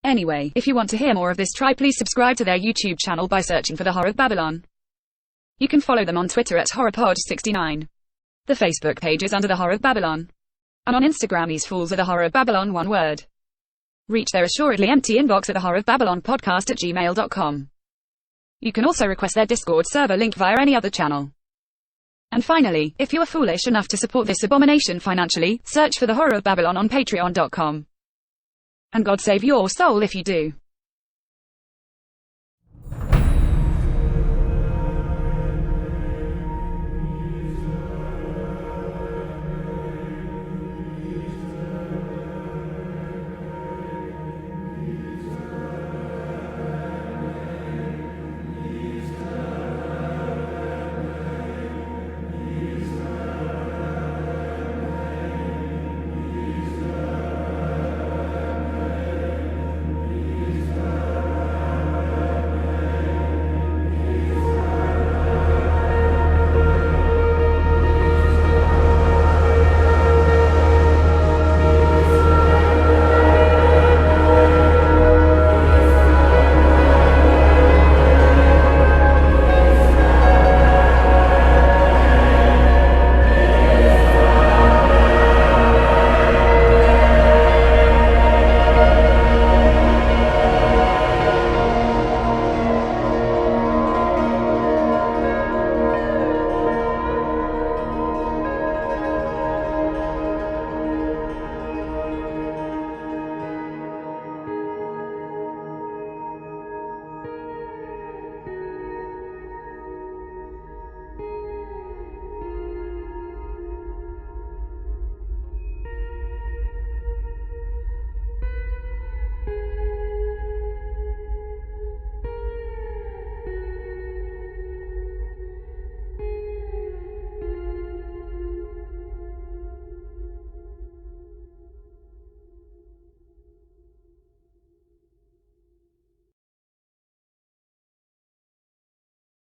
Anyway, if you want to hear more of this, please subscribe to their YouTube channel by searching for The Horror of Babylon. You can follow them on Twitter at HorrorPod69. The Facebook page is under The Horror of Babylon. And on Instagram, these fools are The Horror of Babylon, one word. Reach their assuredly empty inbox at thehorrorofbabylonpodcast@gmail.com. You can also request their Discord server link via any other channel. And finally, if you are foolish enough to support this abomination financially, search for The Horror of Babylon on patreon.com. And God save your soul if you do.